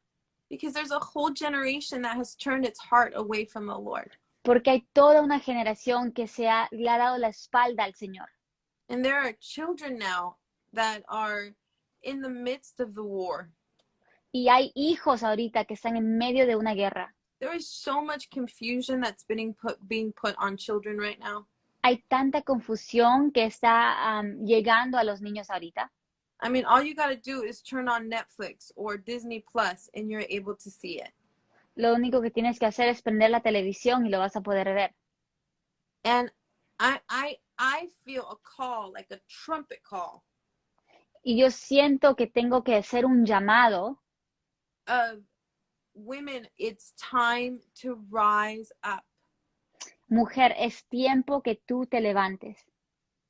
Speaker 1: Because there's a whole generation that has turned its heart away from the Lord.
Speaker 2: Porque hay toda una generación que le ha dado la espalda al Señor.
Speaker 1: And there are children now that are in the midst of the war.
Speaker 2: Y hay hijos ahorita que están en medio de una guerra.
Speaker 1: There is so much confusion that's being put on children right now.
Speaker 2: Hay tanta confusión que está llegando a los niños ahorita.
Speaker 1: I mean, all you got to do is turn on Netflix or Disney Plus and you're able to see it.
Speaker 2: Lo único que tienes que hacer es prender la televisión y lo vas a poder ver.
Speaker 1: And I feel a call, like a trumpet call
Speaker 2: Y yo siento que tengo que hacer un llamado
Speaker 1: of women. It's time to rise up.
Speaker 2: Mujer, es tiempo que tú te levantes.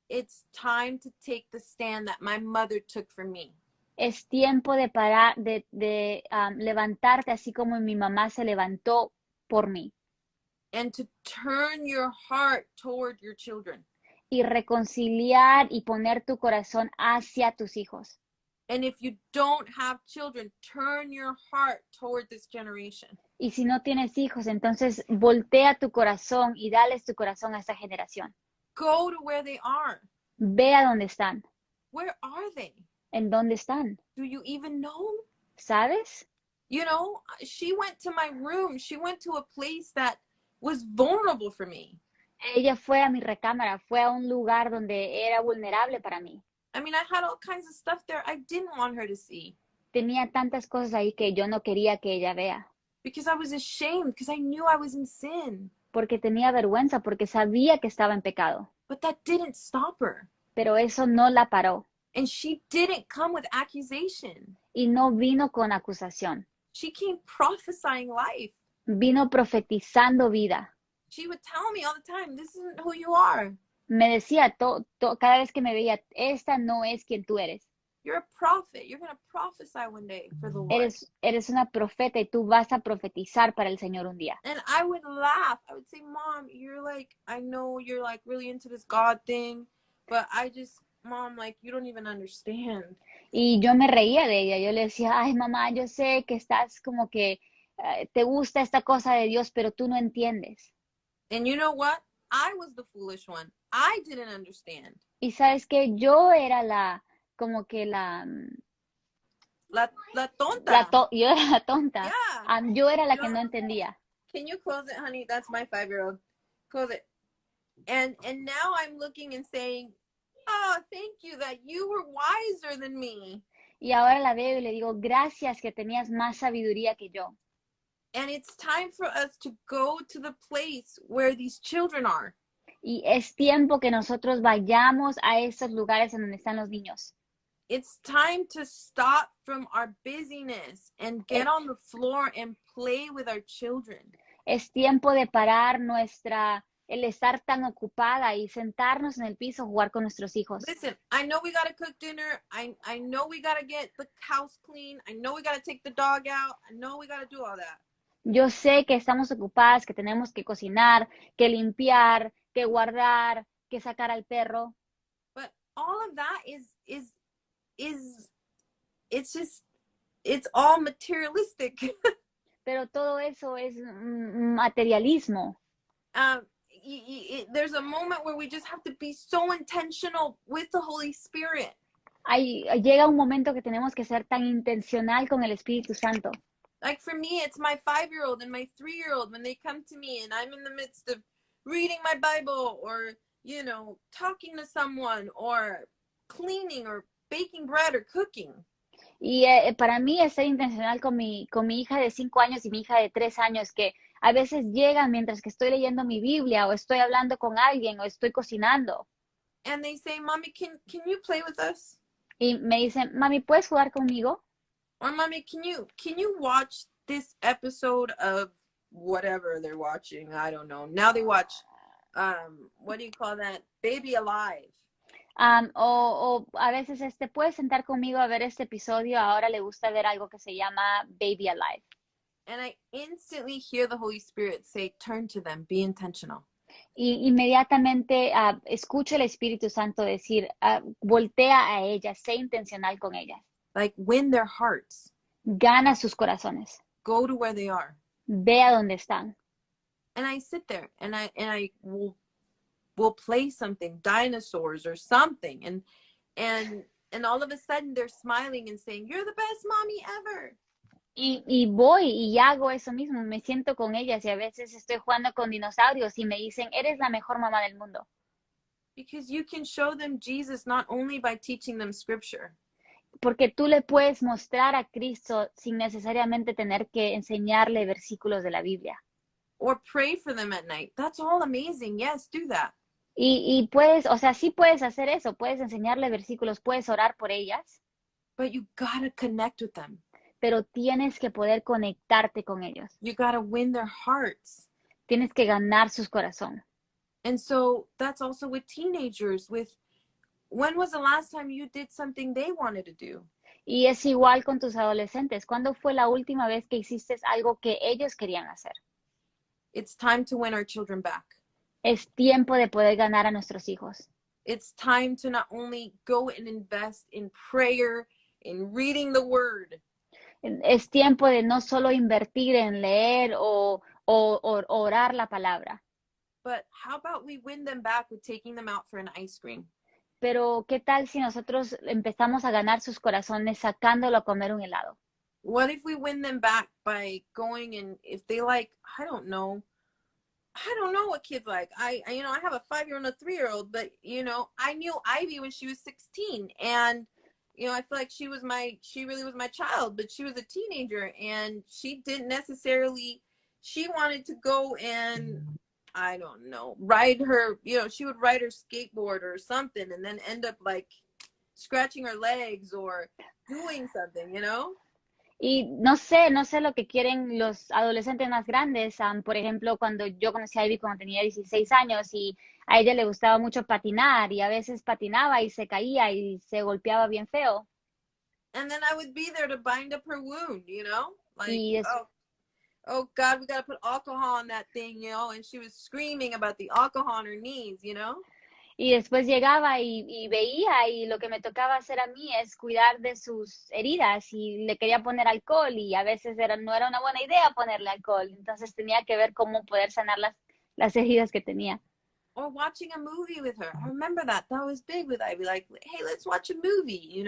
Speaker 1: It's time to take the stand that my mother took for me.
Speaker 2: Es tiempo de parar, de levantarte así como mi mamá se levantó por mí.
Speaker 1: And to turn your heart toward your children.
Speaker 2: Y reconciliar y poner tu corazón hacia tus hijos.
Speaker 1: And if you don't have children, turn your heart toward this generation.
Speaker 2: Y si no tienes hijos, entonces voltea tu corazón y dales tu corazón a esta generación.
Speaker 1: Go to where they are.
Speaker 2: Ve a dónde están.
Speaker 1: Where are they?
Speaker 2: ¿En dónde están?
Speaker 1: Do you even know?
Speaker 2: ¿Sabes?
Speaker 1: You know, she went to my room. She went to a place that was vulnerable for me.
Speaker 2: Ella fue a mi recámara, fue a un lugar donde era vulnerable para mí.
Speaker 1: I mean, I had all kinds of stuff there I didn't want her to see.
Speaker 2: Tenía tantas cosas ahí que yo no quería que ella vea.
Speaker 1: Because I was ashamed, because I knew I was in sin.
Speaker 2: Porque tenía vergüenza, porque sabía que estaba en pecado.
Speaker 1: But that didn't stop her.
Speaker 2: Pero eso no la paró.
Speaker 1: And she didn't come with accusation.
Speaker 2: Y no vino con acusación.
Speaker 1: She came prophesying life.
Speaker 2: Vino profetizando vida.
Speaker 1: She would tell me all the time, this isn't who you are.
Speaker 2: Me decía cada vez que me veía, esta no es quien tú eres.
Speaker 1: You're a prophet. You're going to prophesy one day for the Lord.
Speaker 2: Eres una profeta y tú vas a profetizar para el Señor un día.
Speaker 1: And I would laugh. I would say, Mom, I know you're like really into this God thing, but Mom, like, you don't even understand.
Speaker 2: Y yo me reía de ella. Yo le decía, ay, mamá, yo sé que estás como que te gusta esta cosa de Dios, pero tú no entiendes.
Speaker 1: And you know what? I was the foolish one. I didn't understand.
Speaker 2: Y sabes que yo era como que
Speaker 1: La tonta.
Speaker 2: Yo era la tonta.
Speaker 1: Yeah.
Speaker 2: Yo era la que no entendía.
Speaker 1: Can you close it, honey? That's my 5-year-old. Close it. And now I'm looking and saying, oh, thank you that you were wiser than me.
Speaker 2: Y ahora la veo y le digo, gracias que tenías más sabiduría que yo.
Speaker 1: And it's time for us to go to the place where these children are.
Speaker 2: Y es tiempo que nosotros vayamos a esos lugares en donde están los niños.
Speaker 1: It's time to stop from our busyness and get on the floor and play with our children.
Speaker 2: Es tiempo de parar el estar tan ocupada y sentarnos en el piso a jugar con nuestros hijos.
Speaker 1: Listen, I know we got to cook dinner. I know we got to get the house clean. I know we got to take the dog out. I know we got to do all that.
Speaker 2: Yo sé que estamos ocupadas, que tenemos que cocinar, que limpiar, que guardar, que sacar al perro.
Speaker 1: But all of that it's all materialistic.
Speaker 2: Pero todo eso es materialismo.
Speaker 1: There's a moment where we just have to be so intentional with the Holy Spirit.
Speaker 2: Llega un momento que tenemos que ser tan intencional con el Espíritu Santo.
Speaker 1: Like for me, it's my 5-year-old and my 3-year-old when they come to me and I'm in the midst of reading my Bible or, you know, talking to someone or cleaning or baking bread or cooking.
Speaker 2: Y para mí es ser intencional con mi hija de 5 años y mi hija de 3 años, que a veces llegan mientras que estoy leyendo mi Biblia o estoy hablando con alguien o estoy cocinando.
Speaker 1: And they say, Mommy, can you play with us?
Speaker 2: Y me dicen, mami, ¿puedes jugar conmigo?
Speaker 1: Or Mommy, can you watch this episode of whatever they're watching? I don't know. Now they watch, what do you call that? Baby Alive.
Speaker 2: O a veces puedes sentar conmigo a ver este episodio. Ahora le gusta ver algo que se llama Baby Alive.
Speaker 1: And I instantly hear the Holy Spirit say, turn to them, be intentional.
Speaker 2: Y inmediatamente escucho el Espíritu Santo decir, voltea a ellas, sé intencional con ellas.
Speaker 1: Like win their hearts.
Speaker 2: Gana sus corazones.
Speaker 1: Go to where they are.
Speaker 2: Ve a donde están.
Speaker 1: And I sit there and I will play something, dinosaurs or something, and all of a sudden they're smiling and saying, "You're the best mommy ever."
Speaker 2: Y voy y hago eso mismo, me siento con ellas y a veces estoy jugando con dinosaurios y me dicen, eres la mejor mamá del mundo.
Speaker 1: Because you can show them Jesus not only by teaching them scripture.
Speaker 2: Porque tú le puedes mostrar a Cristo sin necesariamente tener que enseñarle versículos de la Biblia.
Speaker 1: Or pray for them at night. That's all amazing. Yes, do that.
Speaker 2: Y puedes, o sea, sí puedes hacer eso, puedes enseñarle versículos, puedes orar por ellas.
Speaker 1: But you gotta connect with them.
Speaker 2: Pero tienes que poder conectarte con ellos.
Speaker 1: You gotta win their hearts.
Speaker 2: Tienes que ganar sus corazones.
Speaker 1: And so that's also with teenagers, when was the last time you did something they wanted to do?
Speaker 2: Y es igual con tus adolescentes. ¿Cuándo fue la última vez que hiciste algo que ellos querían hacer?
Speaker 1: It's time to win our children back.
Speaker 2: Es tiempo de poder ganar a nuestros hijos.
Speaker 1: It's time to not only go and invest in prayer, in reading the word.
Speaker 2: Es tiempo de no solo invertir en leer o orar la palabra.
Speaker 1: But how about we win them back with taking them out for an ice cream?
Speaker 2: Pero ¿qué tal si nosotros empezamos a ganar sus corazones sacándolo a comer un helado?
Speaker 1: What if we win them back by going and if they like, I don't know what kids like. I have a 5-year-old and a 3-year-old, but I knew Ivy when she was 16 and I feel like she really was my child, but she was a teenager and she wanted to go and I don't know, ride her, she would ride her skateboard or something and then end up like scratching her legs or doing something,
Speaker 2: Y no sé lo que quieren los adolescentes más grandes. Por ejemplo, cuando yo conocí a Ivy cuando tenía 16 años y a ella le gustaba mucho patinar y a veces patinaba y se caía y se golpeaba bien feo.
Speaker 1: And then I would be there to bind up her wound, like, oh God, we got to put alcohol on that thing, and she was screaming about the alcohol on her knees,
Speaker 2: Y después llegaba y veía y lo que me tocaba hacer a mí es cuidar de sus heridas y le quería poner alcohol y a veces no era una buena idea ponerle alcohol. Entonces tenía que ver cómo poder sanar las heridas que tenía.
Speaker 1: Or watching a movie with her. I remember that was big with Ivy. Like, hey, let's watch a movie,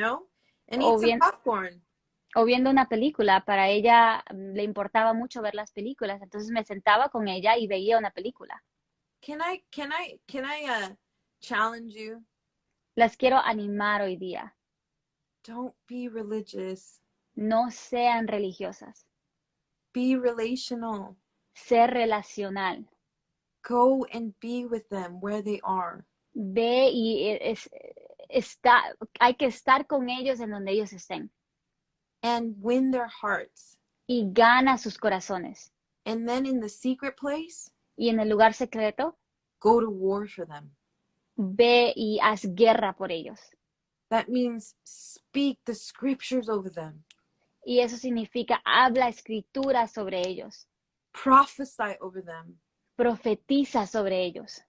Speaker 1: and eat some popcorn.
Speaker 2: O viendo una película. Para ella le importaba mucho ver las películas. Entonces me sentaba con ella y veía una película.
Speaker 1: Can I challenge you?
Speaker 2: Las quiero animar hoy día.
Speaker 1: Don't be religious.
Speaker 2: No sean religiosas.
Speaker 1: Be relational.
Speaker 2: Ser relacional.
Speaker 1: Go and be with them where they are.
Speaker 2: Ve y hay que estar con ellos en donde ellos estén
Speaker 1: and win their hearts.
Speaker 2: y gana sus corazones.
Speaker 1: And then in the secret place,
Speaker 2: Y en el lugar secreto,
Speaker 1: go to war for them.
Speaker 2: ve y haz guerra por ellos.
Speaker 1: That means speak the scriptures over them.
Speaker 2: Y eso significa habla escritura sobre ellos,
Speaker 1: Prophesy over them.
Speaker 2: profetiza sobre ellos.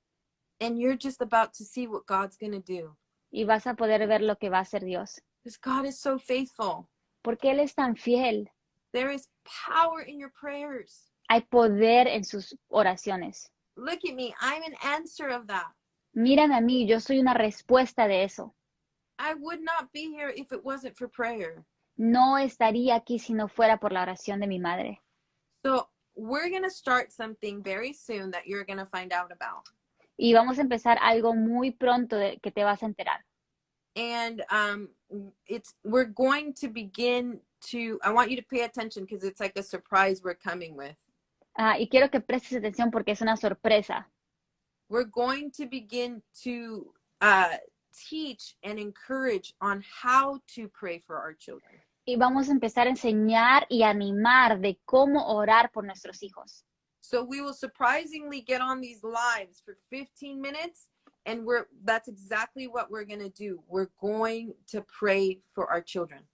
Speaker 1: And you're just about to see what God's going to do.
Speaker 2: Y vas a poder ver lo que va a hacer Dios.
Speaker 1: Because God is so faithful.
Speaker 2: Porque Él es tan fiel.
Speaker 1: There is power in your prayers.
Speaker 2: Hay poder en sus oraciones.
Speaker 1: Look at me. I'm an answer of that.
Speaker 2: Mírame a mí, yo soy una respuesta de eso.
Speaker 1: I would not be here if it wasn't for prayer.
Speaker 2: No estaría aquí si no fuera por la oración de mi madre.
Speaker 1: So we're going to start something very soon that you're going to find out about.
Speaker 2: Y vamos a empezar algo muy pronto que te vas a enterar.
Speaker 1: And we're going to begin to, I want you to pay attention because it's like a surprise we're coming with.
Speaker 2: Y quiero que prestes atención porque es una sorpresa.
Speaker 1: We're going to begin to teach and encourage on how to pray for our children.
Speaker 2: Y vamos a empezar a enseñar y animar de cómo orar por nuestros hijos.
Speaker 1: So we will surprisingly get on these lives for 15 minutes, and that's exactly what we're going to do. We're going to pray for our children.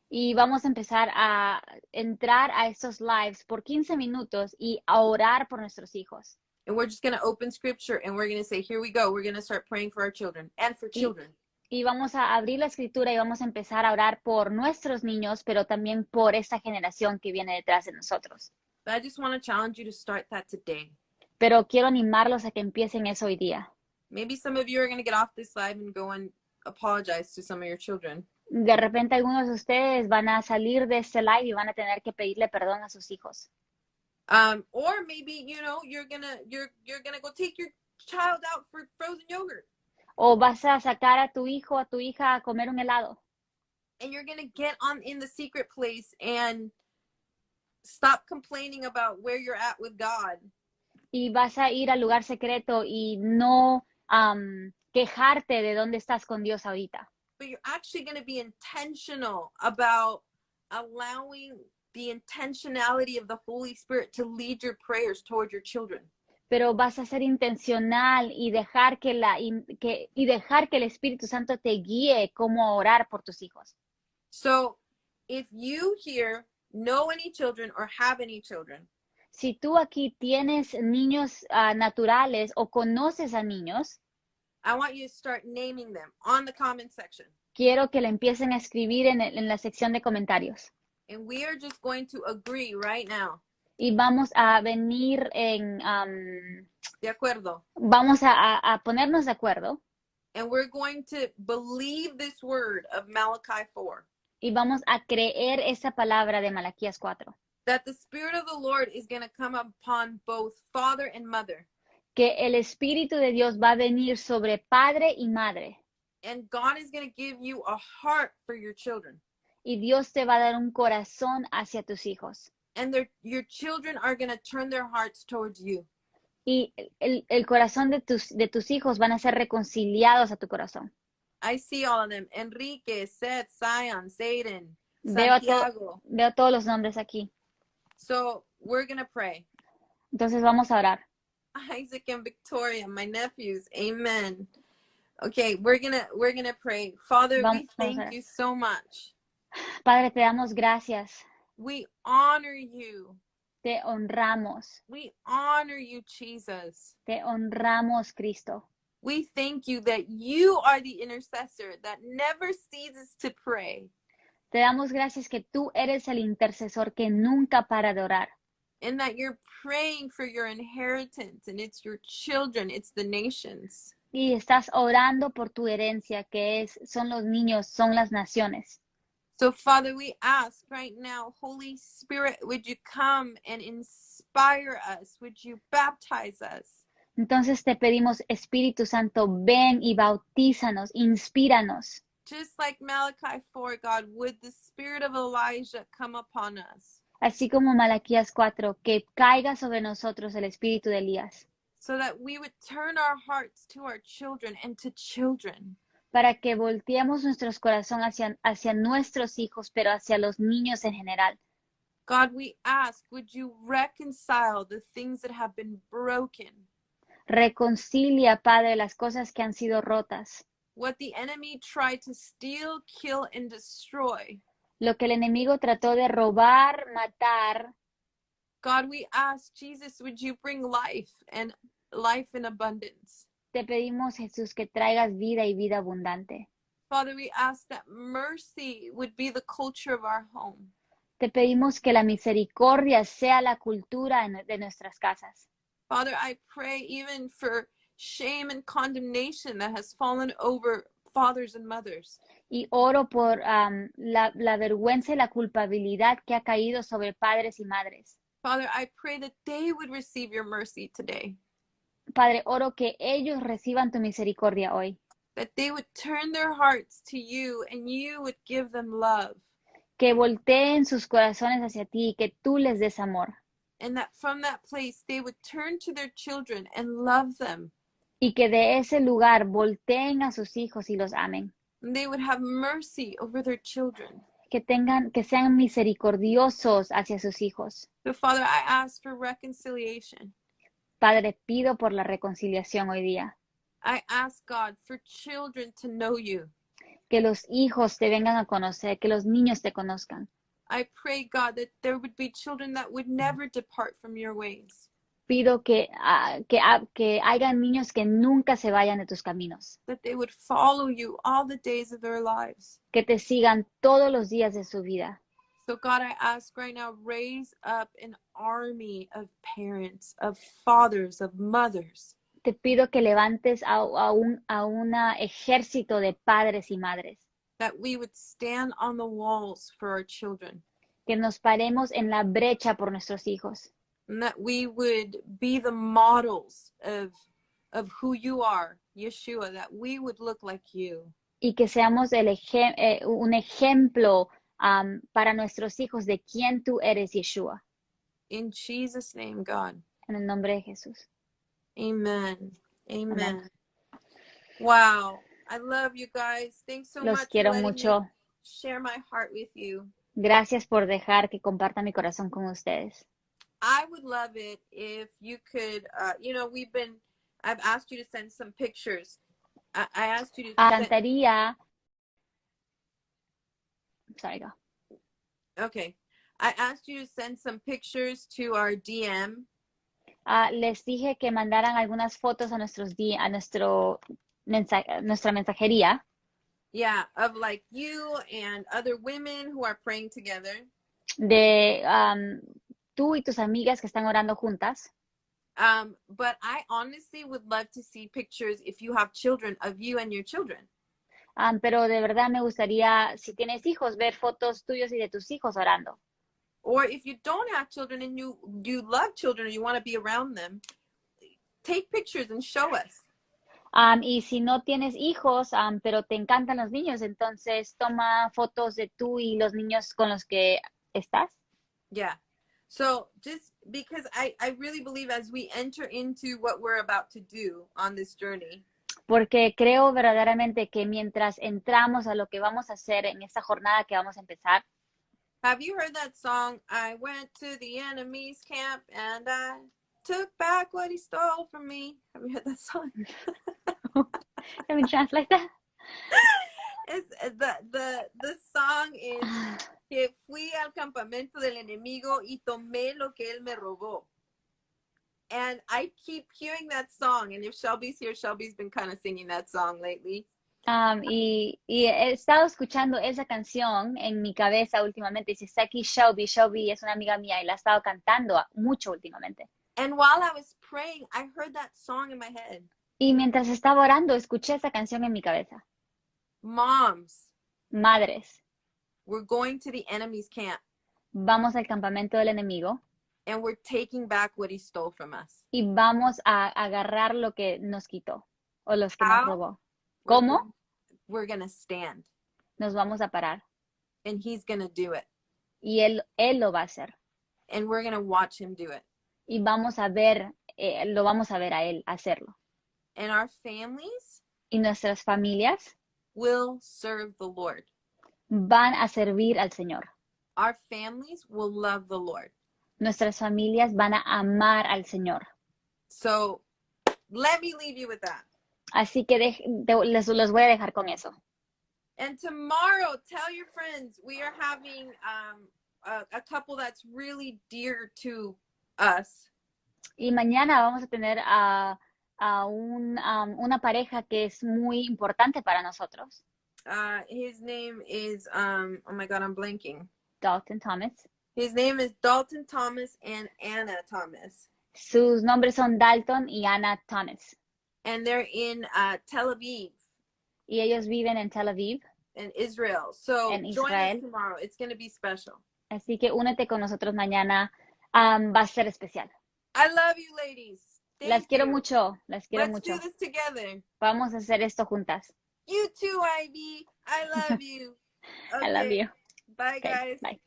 Speaker 2: Y vamos a empezar a entrar a estos lives por 15 minutos y a orar por nuestros hijos.
Speaker 1: And we're just going to open scripture and we're going to say, here we go. We're going to start praying for our children and for children.
Speaker 2: Y vamos a abrir la escritura y vamos a empezar a orar por nuestros niños, pero también por esta generación que viene detrás de nosotros.
Speaker 1: But I just want to challenge you to start that today.
Speaker 2: Pero quiero animarlos a que empiecen eso hoy día.
Speaker 1: Maybe some of you are going to get off this live and go and apologize to some of your children.
Speaker 2: De repente algunos de ustedes van a salir de este live y van a tener que pedirle perdón a sus hijos.
Speaker 1: Or maybe, you're gonna go take your child out for frozen yogurt.
Speaker 2: O vas a sacar a tu hijo, a tu hija a comer un helado.
Speaker 1: And you're gonna get in the secret place and stop complaining about where you're at with God.
Speaker 2: Y vas a ir al lugar secreto y no quejarte de dónde estás con Dios ahorita.
Speaker 1: But you're actually gonna be intentional about allowing the intentionality of the Holy Spirit to lead your prayers toward your children.
Speaker 2: Pero vas a ser intencional y dejar que el Espíritu Santo te guíe cómo orar por tus hijos.
Speaker 1: So, if you here know any children or have any children,
Speaker 2: si tú aquí tienes niños naturales o conoces a niños,
Speaker 1: I want you to start naming them on the comment section.
Speaker 2: Quiero que le empiecen a escribir en la sección de comentarios.
Speaker 1: And we are just going to agree right now.
Speaker 2: Y vamos a venir
Speaker 1: de acuerdo.
Speaker 2: Vamos a ponernos de acuerdo.
Speaker 1: And we're going to believe this word of Malachi 4.
Speaker 2: Y vamos a creer esa palabra de Malaquías 4.
Speaker 1: That the Spirit of the Lord is going to come upon both father and mother.
Speaker 2: Que el Espíritu de Dios va a venir sobre padre y madre.
Speaker 1: And God is going to give you a heart for your children.
Speaker 2: Y Dios te va a dar un corazón hacia tus hijos.
Speaker 1: And your children are going to turn their hearts towards you.
Speaker 2: Y el corazón de tus hijos van a ser reconciliados a tu corazón.
Speaker 1: I see all of them. Enrique, Seth, Zion, Zayden, Santiago.
Speaker 2: Veo todos los nombres aquí.
Speaker 1: So we're going to pray.
Speaker 2: Entonces vamos a orar.
Speaker 1: Isaac and Victoria, my nephews. Amen. Okay, we're gonna pray. Father, we thank you so much.
Speaker 2: Padre, te damos gracias.
Speaker 1: We honor you.
Speaker 2: Te honramos.
Speaker 1: We honor you, Jesus.
Speaker 2: Te honramos, Cristo.
Speaker 1: We thank you that you are the intercessor that never ceases to pray.
Speaker 2: Te damos gracias que tú eres el intercesor que nunca para de orar.
Speaker 1: And that you're praying for your inheritance, and it's your children, it's the nations.
Speaker 2: Y estás orando por tu herencia, que son los niños, son las naciones.
Speaker 1: So, Father, we ask right now, Holy Spirit, would you come and inspire us? Would you baptize us?
Speaker 2: Entonces te pedimos, Espíritu Santo, ven y bautízanos, inspíranos.
Speaker 1: Just like Malachi 4, God, would the spirit of Elijah come upon us?
Speaker 2: Así como Malaquías 4, que caiga sobre nosotros el espíritu de Elías.
Speaker 1: So that we would turn our hearts to our children and to children.
Speaker 2: para que volteemos nuestros corazones hacia nuestros hijos, pero hacia los niños en general.
Speaker 1: God, we ask, would you reconcile the things that have been broken?
Speaker 2: Reconcilia, Padre, las cosas que han sido rotas,
Speaker 1: What the enemy tried to steal, kill, and destroy.
Speaker 2: lo que el enemigo trató de robar, matar.
Speaker 1: God, we ask, Jesus, would you bring life and life in abundance?
Speaker 2: Te pedimos, Jesús, que traigas vida y vida abundante.
Speaker 1: Father, we ask that mercy would be the culture of our home.
Speaker 2: Te pedimos que la misericordia sea la cultura de nuestras casas.
Speaker 1: Father, I pray even for shame and condemnation that has fallen over fathers and mothers.
Speaker 2: Y oro por la vergüenza y la culpabilidad que ha caído sobre padres y madres.
Speaker 1: Father, I pray that they would receive your mercy today,
Speaker 2: Padre, oro que ellos reciban tu misericordia hoy,
Speaker 1: that they would turn their hearts to you and you would give them love,
Speaker 2: que volteen sus corazones hacia ti y que tú les des amor,
Speaker 1: and that from that place they would turn to their children and love them,
Speaker 2: y que de ese lugar volteen a sus hijos y los amen,
Speaker 1: and they would have mercy over their children.
Speaker 2: que sean misericordiosos hacia sus hijos.
Speaker 1: So, Father, I ask for reconciliation.
Speaker 2: Padre, pido por la reconciliación hoy día,
Speaker 1: I ask, God, for children to know you.
Speaker 2: que los hijos te vengan a conocer, que los niños te conozcan.
Speaker 1: I pray, God, that there would be children that would never depart from your ways,
Speaker 2: Pido que hayan niños que nunca se vayan de tus caminos,
Speaker 1: that they would follow you all the days of their lives.
Speaker 2: que te sigan todos los días de su vida.
Speaker 1: So, God, I ask right now, raise up an army of parents, of fathers, of mothers,
Speaker 2: Te pido que levantes a un ejército de padres y madres,
Speaker 1: that we would stand on the walls for our children,
Speaker 2: que nos paremos en la brecha por nuestros hijos,
Speaker 1: and that we would be the models of who you are, Yeshua, that we would look like you.
Speaker 2: y que seamos un ejemplo para nuestros hijos de quién tú eres, Yeshua.
Speaker 1: In Jesus' name, God.
Speaker 2: En el nombre de Jesús.
Speaker 1: Amen. Amen.
Speaker 2: Amén.
Speaker 1: Wow. I love you guys. Thanks so
Speaker 2: Los
Speaker 1: much
Speaker 2: quiero
Speaker 1: for letting
Speaker 2: mucho.
Speaker 1: me share my heart with you.
Speaker 2: Gracias por dejar que comparta mi corazón con ustedes.
Speaker 1: I would love it if you could, I've asked you to send some pictures. I asked you to
Speaker 2: Encantaría. Sorry, go.
Speaker 1: Okay. I asked you to send some pictures to our DM.
Speaker 2: Les dije que mandaran algunas fotos a nuestra mensajería
Speaker 1: Yeah, of like you and other women who are praying together.
Speaker 2: de tú y tus amigas que están orando juntas.
Speaker 1: But I honestly would love to see pictures if you have children of you and your children.
Speaker 2: Pero de verdad me gustaría, si tienes hijos, ver fotos tuyos y de tus hijos orando.
Speaker 1: Or if you don't have children and you love children or you want to be around them, take pictures and show us.
Speaker 2: Y si no tienes hijos, pero te encantan los niños, entonces toma fotos de tú y los niños con los que estás.
Speaker 1: Yeah. So just because I really believe as we enter into what we're about to do on this journey,
Speaker 2: Porque creo verdaderamente que mientras entramos a lo que vamos a hacer en esta jornada que vamos a empezar,
Speaker 1: have you heard that song? I went to the enemy's camp and I took back what he stole from me. Have you heard that song?
Speaker 2: Can we translate that?
Speaker 1: It's, the song is que fui al campamento del enemigo y tomé lo que él me robó. And I keep hearing that song. And if Shelby's here, Shelby's been kind of singing that song lately.
Speaker 2: Y he estado escuchando esa canción en mi cabeza últimamente. Y si está aquí Shelby, Shelby es una amiga mía y la ha estado cantando mucho últimamente.
Speaker 1: And while I was praying, I heard that song in my head.
Speaker 2: Y mientras estaba orando, escuché esa canción en mi cabeza.
Speaker 1: Moms,
Speaker 2: Madres,
Speaker 1: we're going to the enemy's camp
Speaker 2: vamos al campamento del enemigo
Speaker 1: and we're taking back what he stole from us.
Speaker 2: y vamos a agarrar lo que nos quitó o los que nos
Speaker 1: How?
Speaker 2: robó. ¿Cómo?
Speaker 1: We're going to stand
Speaker 2: Nos vamos a parar
Speaker 1: and he's going to do it.
Speaker 2: y él lo va a hacer.
Speaker 1: And we're going to watch him do it.
Speaker 2: Y vamos a ver, lo vamos a ver a él hacerlo.
Speaker 1: And our families,
Speaker 2: Y nuestras familias,
Speaker 1: will serve the Lord.
Speaker 2: Van a servir al Señor.
Speaker 1: Our families will love the Lord.
Speaker 2: Nuestras familias van a amar al Señor.
Speaker 1: So let me leave you with that.
Speaker 2: Así que les los voy a dejar con eso.
Speaker 1: And tomorrow, tell your friends, we are having a couple that's really dear to us.
Speaker 2: Y mañana vamos a tener a una pareja que es muy importante para nosotros.
Speaker 1: His name is, oh my God, I'm blanking.
Speaker 2: Dalton Thomas.
Speaker 1: His name is Dalton Thomas and Anna Thomas.
Speaker 2: Sus nombres son Dalton y Anna Thomas.
Speaker 1: And they're in Tel Aviv.
Speaker 2: Y ellos viven en Tel Aviv.
Speaker 1: In Israel. So
Speaker 2: En
Speaker 1: join
Speaker 2: Israel.
Speaker 1: us tomorrow. It's going to be special.
Speaker 2: Así que únete con nosotros mañana. Va a ser especial.
Speaker 1: I love you, ladies.
Speaker 2: Las quiero mucho. Las quiero
Speaker 1: Let's
Speaker 2: mucho.
Speaker 1: do this together.
Speaker 2: Vamos a hacer esto juntas.
Speaker 1: You too, Ivy. I love you.
Speaker 2: I love
Speaker 1: Okay.
Speaker 2: you.
Speaker 1: Bye,
Speaker 2: Okay,
Speaker 1: guys.
Speaker 2: bye.